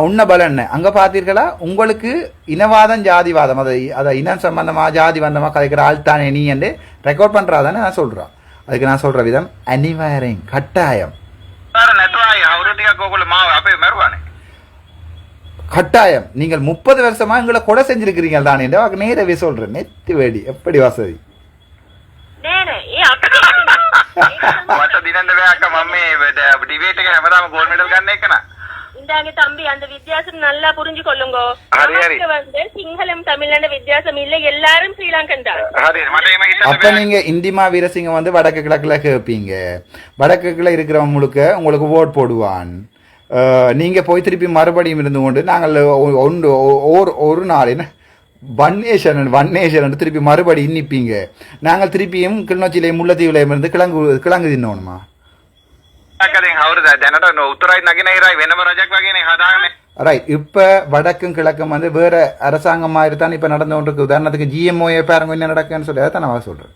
உன்ன பலன் அங்க பாத்தீர்களா? உங்களுக்கு இனவாதம் ஜாதிவாதம் அதை இனம் சம்பந்தமா ஜாதி வந்தமா கதைக்கிற ஆள் தானே நீ என்று ரெக்கார்ட் பண்றாதானே நான் சொல்றேன். அதுக்கு நான் சொல்ற விதம் அனிவாரம் கட்டாயம் கட்டாயம். நீங்கள் 30 வருஷமா எங்களை கொலை செஞ்சிருக்கிறீங்க தானே நேரவே சொல்றேன். நெத்தி வேடி எப்படி வசதி தம்பி அந்த வித்தியாசம் நல்லா புரிஞ்சு கொள்ளுங்க. சிங்களம் தமிழ்நாடு வித்தியாசம் இல்ல, எல்லாரும் ஸ்ரீலங்கன் தான். அப்ப நீங்க இந்திமா வீரசிங்க வந்து வடக்கு கிழக்குல கேட்பீங்க. வடக்கு கிழக்கு இருக்கிறவங்க முழுக்க உங்களுக்கு ஓட் போடுவான். நீங்க போய் திருப்பி மறுபடியும் இருந்து கொண்டு நாங்கள் ஒரு நாள் என்ன வன்னேஷன் திருப்பி மறுபடியும் நிற்பீங்க. நாங்கள் திருப்பியும் கிளிநொச்சியிலையும் முல்லைத்தீவுலையும் இருந்து கிழங்கு தின்னோணுமா? ரைட். இப்ப வடக்கும் கிழக்கும் வந்து வேற அரசாங்கம் மாதிரி தான் இப்ப நடந்து கொண்டிருக்கு. உதாரணத்துக்கு ஜிஎம்ஓ பாருங்க என்ன நடக்குன்னு சொல்லி அதான் நான் சொல்றேன்.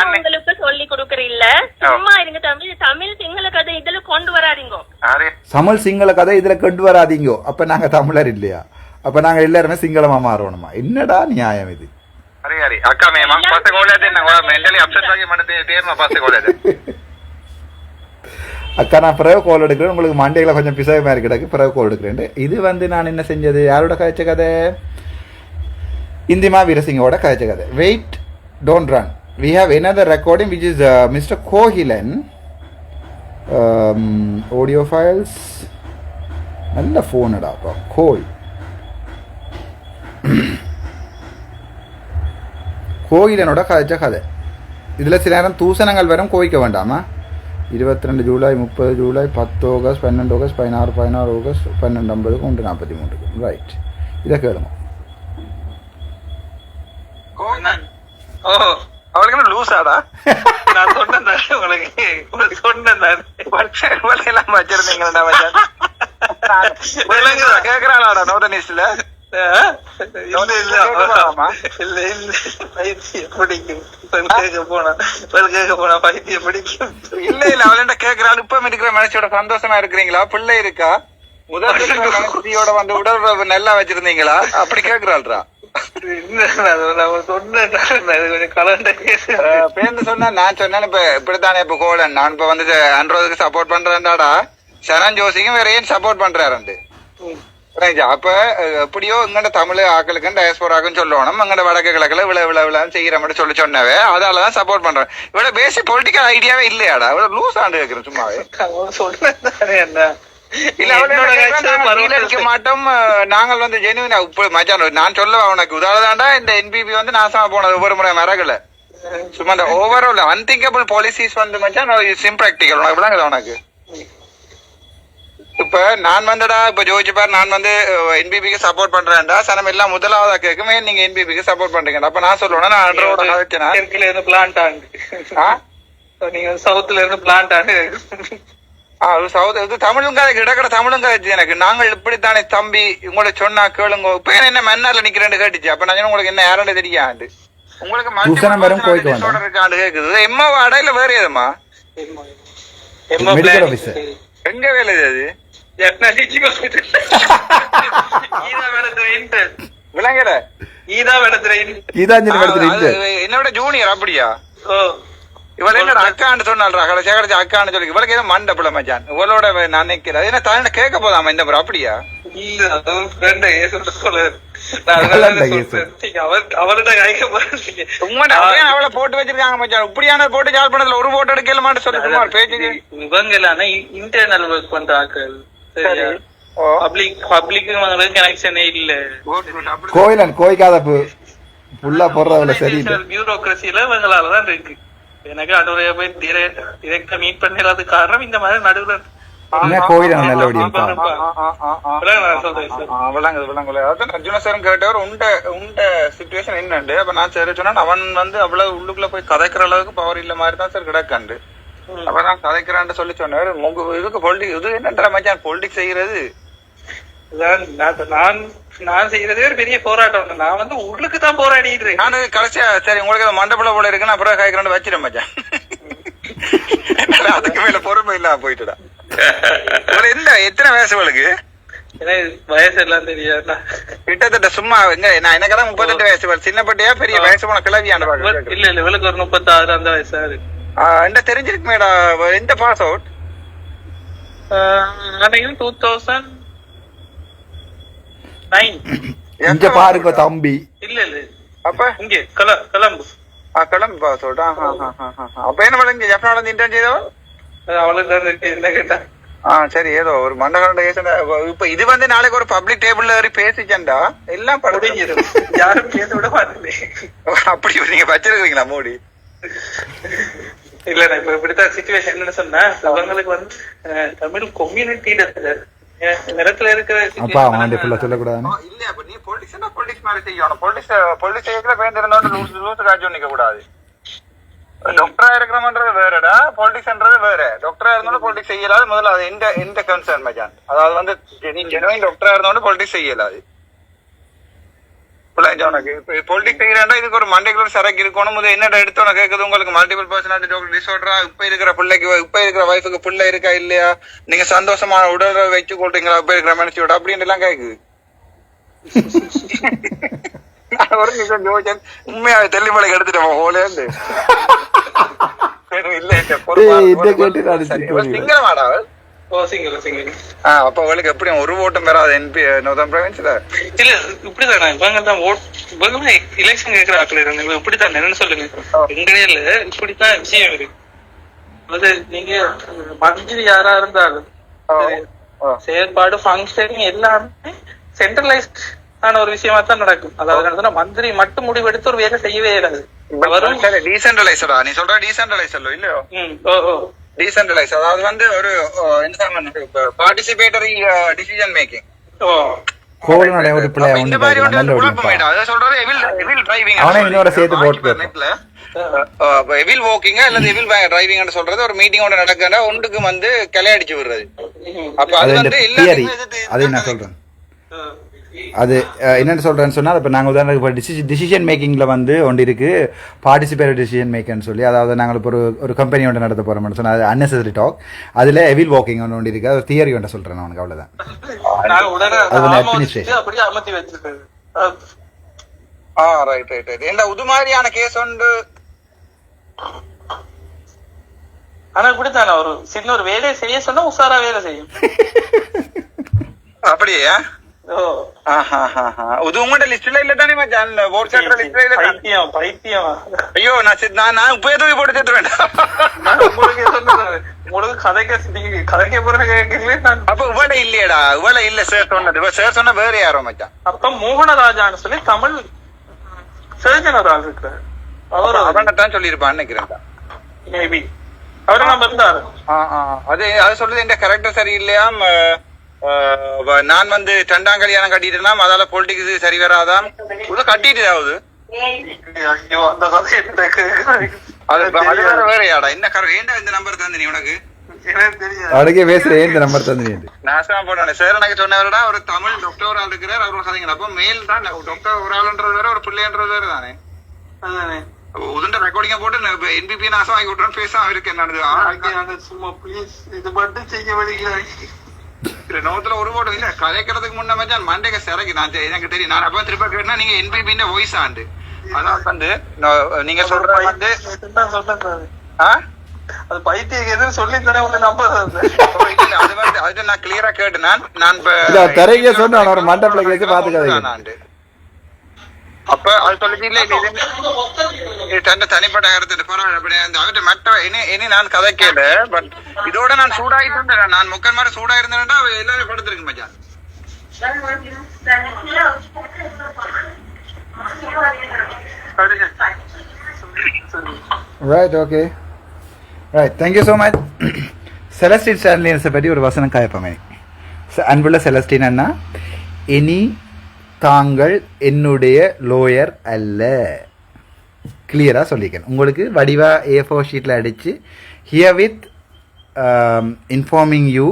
உங்களுக்கு சொல்லி கொடுக்கறீல்ல, சும்மா இருங்க தம்பி. தமிழ் சிங்கள கதை இதுல கொண்டு வராதீங்க. தமிழ் சிங்கள கதை இதுல கொண்டு வராதீங்க. அப்ப நாங்க தமிழர் இல்லையா? அப்ப நாங்க எல்லாருமே சிங்களமா மாறணுமா? என்னடா நியாயம் இது? அக்கா நான் பிறகு கோல் எடுக்கிறேன். உங்களுக்கு மண்டைகளை கொஞ்சம் பிசகு மாதிரி கிடக்கு. பிறகு கோல் எடுக்கிறேன். இது வந்து நான் என்ன செஞ்சது? யாரோட கதைச்ச கதை? இந்திமா வீரசிங்கோட கதைச்ச கதை. Wait, don't run. We have another recording which is Mr. Kohilan. Audio files. நல்ல ஃபோனடா அப்பா. கோயிலனோட கதைச்ச கதை. இதில் சில நேரம் தூசணங்கள் வரும், கோவிக்க வேண்டாமா? 22 July, 30 July, 10 August, 12 August, 16 August, 12 50 1 43. Right. இதை கேளுங்க. ஓ அவளுக்கு என்ன லூசாடா? நான் சொன்னேன் உங்களுக்கு சொன்னேன் எல்லாம் வச்சிருந்தீங்களா மச்சான்? கேக்குறாளாடா நோட்டனிஸ்ட்ல? இல்ல இல்ல அவள்கிட்ட கேக்குறாள். இப்ப இருக்கிற மனுஷோட சந்தோஷமா இருக்கிறீங்களா? பிள்ளை இருக்கா? முதல் மனுஷியோட வந்து உடல் நல்லா வச்சிருந்தீங்களா? அப்படி கேக்குறாள்ரா. சொன்னா நான் சொன்னேன் இப்ப இப்படித்தானே இப்ப கோலன் நான் இப்ப வந்து அன்ரோதுக்கு சப்போர்ட் பண்றேன்டாடா, சரண் ஜோசிக்கும் வேற ஏன் சப்போர்ட் பண்றாரு. அப்ப எப்படியோ இங்கட தமிழ் ஆக்களுக்கு டயஸ்போராக்குன்னு சொல்லணும், இங்கட வடக்கு கிழக்குல விழான்னு செய்யற மாதிரி சொல்லவே அதாலதான் சப்போர்ட் பண்றேன். இவ்வளவு பேசிக் பொலிட்டிக்கல் ஐடியாவே இல்லையாடா? இவ்வளவு லூஸ் ஆண்டு கேக்குறேன் சும்மாவே. என்ன மாட்டோம் நாங்கள் வந்து ஜெனுவினா மச்சான் நான் சொல்ல உனக்கு உதாரணம்டா இந்த என்பிபி வந்து நாசமா போனது ஒவ்வொரு முறை மரகல சும்மா இந்த ஓவரால் அன்திங்கபிள் பாலிசிஸ் வந்து மச்சான் இம்ப்ராக்டிகல் உனக்கு விளங்குது உனக்கு. இப்ப நான் வந்துடா இப்ப ஜோதிச்சு பாரு, நான் வந்து என்பிபிக்கு சப்போர்ட் பண்றேன்டா, சனம் எல்லாம் முதலாவதா கேட்குமே நீங்க என்பிபிக்கு சப்போர்ட் பண்றீங்க. அப்ப நான் சொல்லுவேன் நான் அண்டரோட தெற்குல இருந்து பிளான்ட் ஆண்டு நீங்க சவுத்துல இருந்து பிளான்ட் ஆண்டு தமிழுங்க இடக்கட தமிழுங்க எனக்கு நாங்கள் இப்படித்தானே தம்பி உங்களை சொன்னா கேளுங்க. இப்ப என்ன மன்னார்ல நிக்கிறேன்னு கேட்டுச்சு. அப்ப நான் உங்களுக்கு என்ன யாரும் தெரியாது உங்களுக்கு இருக்காண்டு கேக்குது. எம்மா வாடா இல்ல வேற ஏதுமா எங்க வேலை அது விளங்கல என்னோட ஜூனியர் அப்படியா? இவள என்ன அக்கான்னு சொன்னால்ரா கடைசி கடைசி அக்கான்னு சொல்லி இவளுக்கு ஏதோ மண்ட பிள்ளை மச்சான் இவளோட நான் நிக்கிறேன். என்ன தானே கேட்க போதாமா இந்த முறை? அப்படியா? அவளை போட்டு வச்சிருக்காங்க மச்சான். இப்படியான போட்டு ஜால் பண்ணதுல ஒரு போட்டோ எடுக்கலாமான்னு சொல்லி பேச்சு இவங்க இன்டர்னல் ஒர்க் பண்ற ஆக்கள். பப்ளிக் கனெக்ஷனே இல்ல. கோயிலன் கோய்க்காத புல்லா போடுறதுல சரி பியூரோக்ரஸில இவங்களாலதான் இருக்கு. எனக்கு அடுவரையா போய் டிரெக்டா மீட் பண்ணது காரணம் இந்த மாதிரி நடுவில் கேட்டவர் உண்ட சிச்சுவேஷன் என்னண்டு. அப்ப நான் சரி சொன்னா அவன் வந்து அவ்வளவு உள்ளுக்குள்ள போய் கதைக்கிற அளவுக்கு பவர் இல்ல மாதிரி தான் சார் கிடக்காண்டு. அப்ப நான் கதைக்கிறான்னு சொல்லி சொன்னாரு. உங்க இதுக்கு பொலிட்டிக்ஸ் இது என்னன்ற மச்சான் பொலிட்டிக்ஸ் செய்யறது நான் செய்யறதே ஒரு பெரிய போராட்டம். நான் வந்து உள்ளுக்கு தான் போராடிட்டு நானு கடைசியா சரி உங்களுக்கு மண்டபல போல இருக்குன்னு அப்புறம் காய்க்கிறேன் வச்சிடும் மச்சான். அதுக்கு மேல பொறுமை இல்லாம போயிட்டுடா. என்ன எத்தனை வயசு உங்களுக்கு? வயசு எல்லாம் தெரியாது. கிட்டத்தட்ட சும்மா நான் எனக்கெல்லாம் 38 வயசு. சின்ன பட்டியா பெரிய வயசு போன கிளவியாண்டு பாக்க? இல்ல இல்ல இவளுக்கு ஒரு 36 அந்த வயசா இருக்கு. என்ன தெரிஞ்சிருக்கு மேடா? எந்த பாஸ் அவுட்? 2009 இங்க பாருங்க தம்பி. இல்ல இல்ல அப்ப இங்க கொலம்பு கிளம்பி பாஸ் அவுட். அப்ப என்ன பண்ணுங்க ஜப்பான் வந்து இன்டர்ன் செய்தவன் அவளுக்கு என்ன கேட்டா சரி ஏதோ ஒரு மண்டகண்ட இப்ப இது வந்து நாளைக்கு ஒரு பப்ளிக் டேபிள்ல ஏறி பேசிச்சண்டா எல்லாம் படிஞ்சிடும். யாரும் பேச விட மாட்டேன். அப்படி நீங்க வச்சிருக்கீங்களா மூடி? இல்ல இப்ப இப்படித்தான் சிச்சுவேஷன் என்னன்னு சொன்னா அவங்களுக்கு வந்து தமிழ் கம்யூனிட்டியில நிலத்துல இருக்கிற சொல்லக்கூடாது. இல்ல அப்ப நீ பொலிட்டிக்ஸ்னா பொலிட்டிக்ஸ் மாதிரி செய்யணும். பொலிட்டிக்ஸ் செய்யற பேருந்து இருந்தோம் லூசு காட்சி நிக்க கூடாது. டாக்டரா இருக்கிறோம்ன்றது வேறடா, பொலிட்டிக்ஸ்ன்றது வேற. டாக்டரா இருந்தாலும் பொலிட்டிக்ஸ் செய்யலாது. முதல்ல அது எந்த கன்சர்ன் மச்சான். அதாவது வந்து நீ ஜெனுவின் டாக்டரா இருந்தாலும் பொலிட்டிக்ஸ் செய்யலாது. உனக்கு பொலிட்டிக்ஸ் செய்யறா இதுக்கு ஒரு மண்டைக்குள்ள சரக்கு இருக்கணும். முதல் என்னடா எடுத்தோன்னு கேக்குது உங்களுக்கு மல்டிபிள் பர்சனாலிட்டி டிசார்டரா, இப்ப இருக்கிற பிள்ளைக்கு இப்ப இருக்கிற வைஃபுக்கு பிள்ளை இருக்கா இல்லையா, நீங்க சந்தோஷமான உடலை வச்சு கொள்றீங்களா இப்ப இருக்கிற மனுஷியோட அப்படின்னு எல்லாம் கேக்குது. ஒரு நிமிஷம் ஜோஜன் உண்மையாவே தெல்லிமலை எடுத்துட்டோம் போல இருந்து சிங்களமாடா. அப்ப அவளுக்கு எப்படி ஒரு ஓட்டம் பெறாது என்பி நோதம் ப்ரொவின்ஸ்ல? இல்ல இப்படிதானே இவங்க தான் இவங்க எலெக்ஷன் கேட்கிற ஆட்கள் இருந்தாங்க. இப்படித்தான் என்னன்னு சொல்லுங்க எங்கடையில இப்படித்தான் விஷயம் இருக்கு. அது நீங்க மந்திரி யாரா இருந்தாலும் செயற்பாடு ஃபங்க்ஷன் எல்லாமே சென்ட்ரலைஸ்ட் ஆன ஒரு விஷயமா தான் நடக்கும். அதாவது மந்திரி மட்டும் முடிவெடுத்து ஒரு வேலை செய்யவே இயலாது. டீசென்ட்ரலைஸ்டா நீ சொல்ற? டீசென்ட்ரலைஸ் இல்லையோ? டீசென்ட்ரலைஸ் அதாவது வந்து ஒரு பார்ட்டிசிபேட்டரி டிசிஷன் மேக்கிங். கோலனுடைய ஒரு பிள்ளை இந்த மாதிரி ஒன்று நல்ல ஒரு குழப்பமாயிடும். அதான் சொல்றது எவில் டிரைவிங் அவனை இன்னொரு சேர்த்து போட்டு எவில் வாக்கிங் அல்லது எவில் டிரைவிங் சொல்றது ஒரு மீட்டிங் ஒன்று நடக்கிற ஒன்றுக்கு வந்து கிளையடிச்சு விடுறது. அப்ப அது வந்து தியரி அது நான் சொல்றேன். அது என்னென்னு சொல்கிறேன்னு சொன்னால் இப்போ நாங்கள் உதாரணத்துக்கு இப்போ டிசிஷன் மேக்கிங்கில் வந்து ஒன்று இருக்குது பார்ட்டிசிபேட் டிசிஷன் மேக்கர்னு சொல்லி, அதாவது நாங்கள் இப்போ ஒரு கம்பெனி ஒன்று நடத்த போகிறோம்னு சொன்னால் அது அன்னெசரி டாக். அதில் எவில் வாக்கிங் ஒன்று இருக்குது, அது தியரி ஒன்று சொல்கிறேன் நான் உனக்கு, அவ்வளோதான். அது அட்மினிஸ்ட்ரேஷன் ரைட் ரைட் ரைட். இந்த இது மாதிரியான கேஸ் உண்டு. ஆனா இப்படித்தானே ஒரு சின்ன ஒரு வேலையை செய்ய சொன்னா உஷாரா வேலை செய்யும். அப்படியே இது உங்களோட லிஸ்ட்ல இல்ல தானே மச்சான்? வோட் சென்டர் லிஸ்ட்ல இல்ல. பைத்தியம் பைத்தியமா? ஐயோ நான் இப்பவே தூக்கி போட்டு சேர்த்துறேன். உங்களுக்கு சொன்னது உங்களுக்கு கதைக்க போறேன். அப்ப இவள இல்லையடா, இவள இல்ல சார் சொன்னது. சார் சொன்ன வேற யாரோ மச்சான். அப்ப மோகனராஜான்னு சொல்லி தமிழ் சர்ஜன் ஒரு ஆள் இருக்கிறார். அவரு அவன்தான் சொல்லியிருப்பான்னு நினைக்கிறேன். மேபி அவரு நம்ம இருந்தாரு. அது சொல்றது என் கேரக்டர் சரியில்லையாம். நான் வந்து ரெண்டாம் கல்யாணம் கட்டிட்டேன்னா அதால பொலிட்டிக்ஸ் சரி வராதாம். கட்டிட்டு ஆகுது. அது வேற யாடா என்ன ஏண்டா இந்த நம்பர் தந்து நீ உனக்கு அடக்கே பேசுறேன். இந்த நம்பர் தந்து நாசமா போட்டானே சார். எனக்கு சொன்னவரடா ஒரு தமிழ் டாக்டர் ஒரு ஆள் இருக்கிறார், அவர் கதைங்க. அப்போ மேல் தான் டாக்டர் ஒரு ஆளுன்றது வேற, ஒரு பிள்ளைன்றது வேற தானே. உதுண்ட ரெக்கார்டிங்க போட்டு என்பிபி நாசம் ஆகி விட்டுறேன்னு பேசாம இருக்கு. என்னது சும்மா ப்ளீஸ் இது மட்டும் செய்ய வழிகிறாங்க. நோத்துல ஒரு போட்டோ இல்ல கதைக்கிறதுக்கு முன்ன மச்சான் மண்டேக்க சிறகு நான் எனக்கு தெரியும். நான் அப்ப திருப்ப கேட்டா நீங்க என்பிபின்ற வாய்ஸ் ஆண்டு அதான் வந்து நீங்க சொல்ற வந்து அது பைத்தியம் எதுன்னு சொல்லி தானே உங்க நம்பர் அது வந்து அது நான் கிளியரா கேட்டு நான் தரைய சொன்ன ஒரு மண்டபத்துல கேட்டு பாத்துக்காதீங்க. அப்ப அது சொல்லிச்சு இல்ல இது தனிப்பட்ட கருத்து பரவாயில்ல மற்ற இனி நான் கதை கேளு. பட் இதோட நான் சூடாயிட்டு இருந்தேன். நான் முக்கன் மாதிரி சூடா இருந்தேன்டா எல்லாரும் படுத்துருக்கு மச்சான். Right okay right thank you so much. Celestine ஸ்டான்லியன்ஸை பற்றி ஒரு வசனம் காயப்பமே. அன்புள்ள செலஸ்டின் அண்ணா, இனி தாங்கள் என்னுடைய லோயர் அல்ல. கிளியராக சொல்லிக்கணும். உங்களுக்கு வடிவா A4 ஷீட்டில் அடித்து here with informing you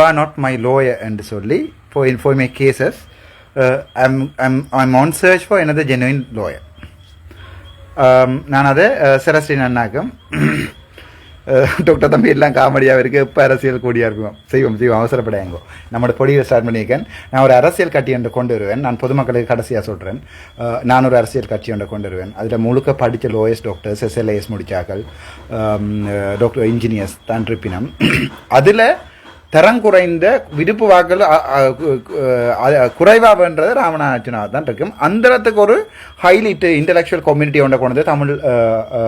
are not my lower என்று சொல்லி for my cases I'm on search for another genuine lawyer. நான் அதை செலஸ்டின் அண்ணாக்கும் டாக்டர் தம்பி எல்லாம் காமெடியாக இருக்குது. இப்போ அரசியல் கூடியாக இருக்கும். செய்வோம் அவசரப்படாங்க. நம்மளோட பொடியை ஸ்டார்ட் பண்ணியிருக்கேன். நான் ஒரு அரசியல் கட்சி ஒன்று கொண்டு வருவேன். நான் பொதுமக்களுக்கு கடைசியாக சொல்கிறேன், நான் ஒரு அரசியல் கட்சி ஒன்று கொண்டு வருவேன். அதில் முழுக்க படித்த லோயர்ஸ் டாக்டர்ஸ், SLAS முடித்தாக்கள், டாக்டர் இன்ஜினியர்ஸ் தான் இருப்பினம். அதில் தரம் குறைந்த விடுப்பு வாக்கள் குறைவாகன்றது ராமநாதனாக தான் இருக்கும். அந்த இடத்துக்கு ஒரு ஹைலைட்டு இன்டலெக்சுவல் கம்யூனிட்டி ஒன்றை கொண்டு வந்து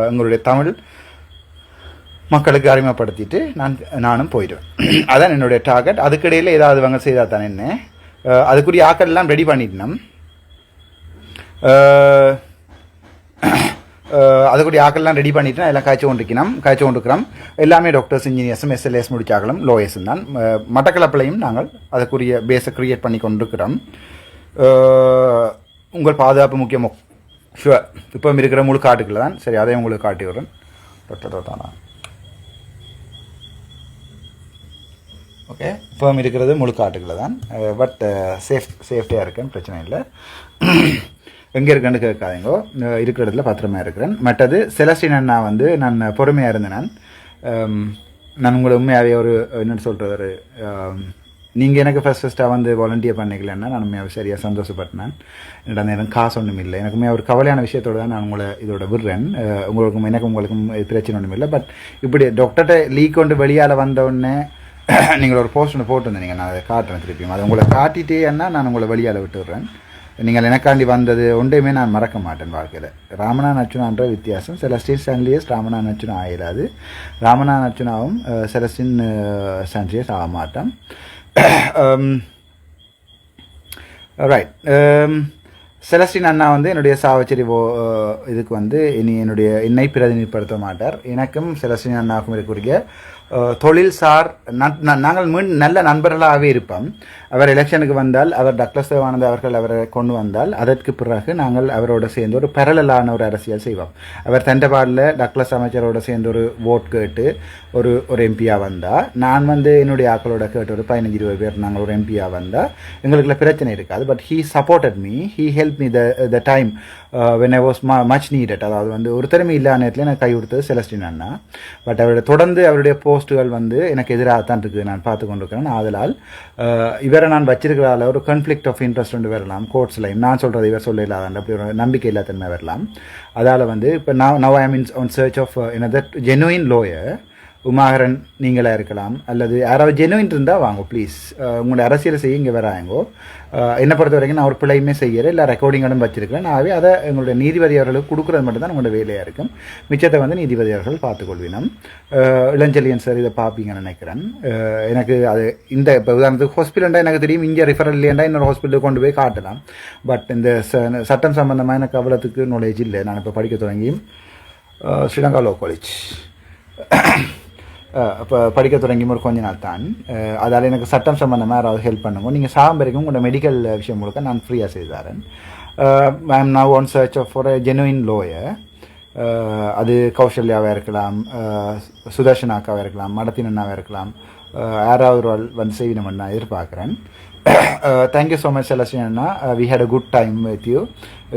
எங்களுடைய தமிழ் மக்களுக்கு அறிமுகப்படுத்திட்டு நானும் போயிடுவேன். அதான் என்னுடைய டார்கெட். அதுக்கிடையில் ஏதாவது இவங்க செய்தால் தானே என்ன, அதுக்குரிய ஆக்கள்லாம் ரெடி பண்ணிட்டோம். அதுக்குரிய ஆக்கள்லாம் ரெடி பண்ணிட்டு எல்லாம் காய்ச்சி கொண்டிருக்கிறோம். எல்லாமே டாக்டர்ஸ், இன்ஜினியர்ஸும், SLAS முடிச்சாக்களும், லோயர்ஸும் தான். மட்டக்களப்பிலையும் நாங்கள் அதுக்குரிய பேஸை க்ரியேட் பண்ணி கொண்டிருக்கிறோம். உங்கள் பாதுகாப்பு முக்கியமோ ஷுவர். இப்போ இருக்கிற முழு காட்டுக்குள்ள தான். சரி, அதையும் உங்களுக்கு காட்டி விடுறேன். தானா ஓகே, ஃபேம் இருக்கிறது முழு காட்டுக்குள்ள தான். பட் சேஃப்டியாக இருக்கேன்னு பிரச்சனை இல்லை. எங்கே இருக்கேன்னு கேட்காதீங்கோ. இருக்கிற இடத்துல பத்திரமா இருக்கிறேன். மற்றது செலஸ்டின் அண்ணா வந்து நான் பொறுமையாக இருந்தேன். நான் உங்களை உண்மையாகவே ஒரு என்னென்னு சொல்கிறது, ஒரு நீங்கள் எனக்கு ஃபஸ்ட்டாக வந்து வாலண்டியர் பண்ணிக்கலன்னா நான் உண்மையாக சரியாக சந்தோஷப்பட்டேன். என்னோட நேரம் காசு ஒன்றும் இல்லை. எனக்கு ஒரு கவலையான விஷயத்தோடு தான் நான் உங்களை இதோட விடுறேன். உங்களுக்கும் பிரச்சனை ஒன்றும் இல்லை. பட் இப்படி டாக்டர்கிட்ட லீக் கொண்டு வெளியால் வந்தோடனே நீங்கள் ஒரு போஸ்ட் ஒன்று போட்டுருந்தீங்க. நான் அதை காட்டுறேன் திருப்பியும். அதை உங்களை காட்டிட்டேன்னா நான் உங்களை வெளியால் விட்டுடுறேன். நீங்கள் எனக்காண்டி வந்தது ஒன்றையுமே நான் மறக்க மாட்டேன் வாழ்க்கையில். ராமநாதன் அர்ச்சுனான்ற வித்தியாசம். செலஸ்டின் ஸ்டான்லியஸ் ராமநாதன் அர்ச்சுனா ஆயிடாது. ராமநாதன் அர்ச்சுனாவும் செலஸ்டின் ஸ்டான்லியஸ் ஆக மாட்டேன். ரைட். செலஸ்டின் அண்ணா வந்து என்னுடைய சாவச்சேரி இதுக்கு வந்து என்னை பிரதிநிதிப்படுத்த மாட்டார். எனக்கும் செலஸ்டின் அண்ணாவுக்கும் இருக்கக்கூடிய தொழில்சார் நாங்கள் நல்ல நண்பர்களாகவே இருப்போம். அவர் எலெக்ஷனுக்கு வந்தால், அவர் டக்ளஸ் தேவானந்தா அவர்கள் அவரை கொண்டு வந்தால், அதற்கு பிறகு நாங்கள் அவரோட சேர்ந்து ஒரு பெரலான ஒரு அரசியல் செய்வோம். அவர் தண்டபாடில் டக்ளஸ் அமைச்சரோட சேர்ந்து ஒரு ஓட் கேட்டு ஒரு எம்பியாக வந்தால், நான் என்னுடைய ஆக்களோட கேட்டு ஒரு 15-20 பேர் நாங்கள் ஒரு எம்பியாக வந்தால் எங்களுக்குள்ள பிரச்சனை இருக்காது. But he supported me, he help me the time when I was much needed. அதாவது ஒரு திறமை இல்லாத நேரத்தில் எனக்கு கை கொடுத்தது செலஸ்டின் அண்ணா. பட் அவருடைய தொடர்ந்து அவருடைய போஸ்ட்டுகள் எனக்கு எதிராகத்தான் இருக்குது, நான் பார்த்து கொண்டிருக்கிறேன். ஆதலால் இவரை நான் வச்சிருக்கிறால ஒரு கான்ஃப்ளிக்ட் ஆஃப் இன்ட்ரெஸ்ட் ஒன்று வரலாம் கோர்ட்ஸ்லையும். நான் சொல்கிறது இவர் சொல்ல இல்லாத அப்படி ஒரு நம்பிக்கை இல்லாதன்மை வரலாம். அதால் இப்போ now I mean on search of another genuine lawyer. Umakaran நீங்களாக இருக்கலாம், அல்லது யாராவது ஜெனுவின் இருந்தால் வாங்க ப்ளீஸ். உங்களோட அரசியலை செய்ய இங்கே வராங்கோ. என்னை பொறுத்த வரைக்கும் நான் ஒரு பிள்ளையுமே செய்கிறேன், இல்லை ரெக்கார்டிங்களும் வச்சிருக்கிறேன். ஆகவே அதை எங்களுடைய நீதிபதி அவர்களுக்கு கொடுக்குறது மட்டும்தான் உங்களோட வேலையாக இருக்கும். மிச்சத்தை நீதிபதி அவர்கள் பார்த்துக்கொள்வினோம். இளஞ்செழியன் சார் இதை பார்ப்பீங்கன்னு நினைக்கிறேன். எனக்கு அது இந்த இப்போ உதாரணத்துக்கு ஹாஸ்பிட்டல்டா எனக்கு தெரியும், இங்கே ரிஃபரல் இல்லையா இன்னொரு ஹாஸ்பிட்டலுக்கு கொண்டு போய் காட்டலாம். பட் இந்த சட்டம் சம்பந்தமாக எனக்கு அவ்வளோத்துக்கு நாலேஜ் இல்லை. நான் இப்போ படிக்க தொடங்கியும் ஸ்ரீலங்கா லோ காலேஜ் இப்போ படிக்க தொடங்கி ஒரு கொஞ்ச நாள் தான். அதால் எனக்கு சட்டம் சம்பந்தமாக யாராவது ஹெல்ப் பண்ணுங்க. நீங்கள் சாகம் வரைக்கும் உங்களோட மெடிக்கல் விஷயம் முழுக்க நான் ஃப்ரீயாக செய்து தரேன். I am now on search for a genuine lawyer. அது கௌசல்யாவாக இருக்கலாம், சுதர்ஷனாக்காவாக இருக்கலாம், மடத்தினண்ணாவாக இருக்கலாம், யாராவது ஒரு செய்யணும்னு நான் எதிர்பார்க்குறேன். தேங்க்யூ ஸோ மச் செலஸ்டின் அண்ணா. We had a good time with you.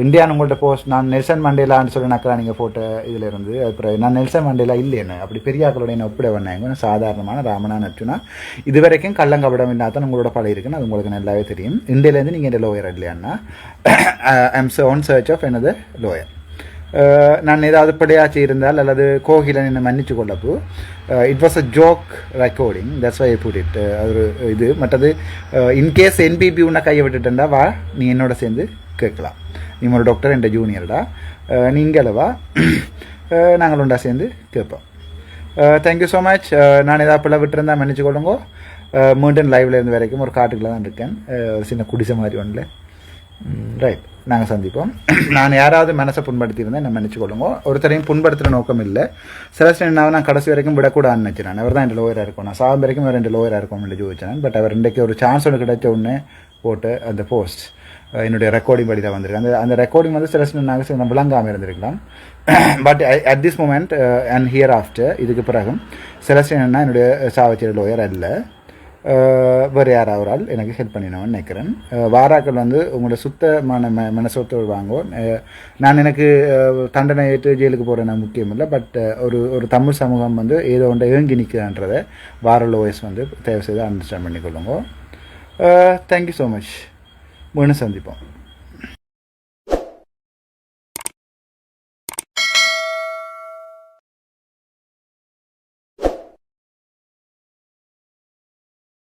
இந்தியான்னு உங்கள்கிட்ட போஸ்ட் நான் நெல்சன் மண்டேலான்னு சொல்லி நக்கலா நீங்கள் போட்ட இதில் இருந்து அப்புறம் நான் நெல்சன் மண்டேலா இல்லைன்னு அப்படி பெரிய ஆக்களோட என்ன ஒப்பிட பண்ணாங்க. சாதாரணமான ராமனா நட்டுனா இது வரைக்கும் கள்ளங்கபடம் இல்லாதான் உங்களோட பழம் இருக்குன்னு அது உங்களுக்கு நல்லாவே தெரியும். இந்தியாவிலேருந்து நீங்கள் இந்த லோயர் இல்லையாண்ணா. I am on search of another lawyer. நான் ஏதாவது பிழையாச்சி இருந்தால் அல்லது கோகிலன் என்னை மன்னிச்சு கொள்ளப்போ it was a joke recording, that's why I put it. அது இது மற்றது இன்கேஸ் என்பிபி உன்னை கையை விட்டுட்டா வா, நீ என்னோட சேர்ந்து கேட்கலாம். நீ ஒரு டாக்டர் என்ற ஜூனியர்டா, நீங்களவா நாங்கள் உண்டா சேர்ந்து கேட்போம். Thank you so much. நான் ஏதாவது பிள்ளை விட்டுருந்தா மன்னிச்சு கொள்ளுங்க. மீண்டும் லைவ்ல இருந்து வரைக்கும் ஒரு காட்டுக்குள்ள தான் இருக்கேன், ஒரு சின்ன குடிசை மாதிரி ஒன்றில். ரைட், நாங்கள் சந்திப்போம். நான் யாராவது மனசை புண்படுத்தியிருந்தேன் என்ன மன்னிச்சு கொள்ளுங்க. ஒருத்தரையும் புண்படுத்துகிற நோக்கம் இல்லை. செலஸ்டினாவை நான் கடைசி வரைக்கும் விடக்கூடாதுன்னு நினச்சினேன். அவர் தான் என் லோயராக இருக்கும். நான் சாகும் வரைக்கும் அவர் 2 லோயராக இருக்கும் இல்லை ஜோதிச்சேன். பட் அவர் இன்றைக்கு ஒரு சான்ஸ் ஒன்று கிடைச்ச உடனே போட்டு அந்த போஸ்ட் என்னுடைய ரெக்கார்டிங் படி தான் வந்திருக்கு. அந்த ரெக்கார்டிங் செலஸ்டினாக விளங்காமல் இருந்திருக்கலாம். But at this moment and hereafter இதுக்கு பிறகும் செலஸ்டினா என்னுடைய சாவச்சேரி லோயர் அல்ல, வேறு யாராவது எனக்கு ஹெல்ப் பண்ணினவன்னு நினைக்கிறேன். வாராக்கள் உங்களோட சுத்தமான மனசோத்தோடு வாங்கும். நான் எனக்கு தண்டனை ஏற்று ஜெயிலுக்கு போகிறேன் முக்கியம் இல்லை. பட் ஒரு தமிழ் சமூகம் ஏதோ ஒன்றை ஏங்கி நிற்குதுன்றதை வார லோயஸ் தயவு செய்து அண்டர்ஸ்டாண்ட் பண்ணிக்கொள்ளுங்க. Thank you so much. மீண்டும் சந்திப்போம்.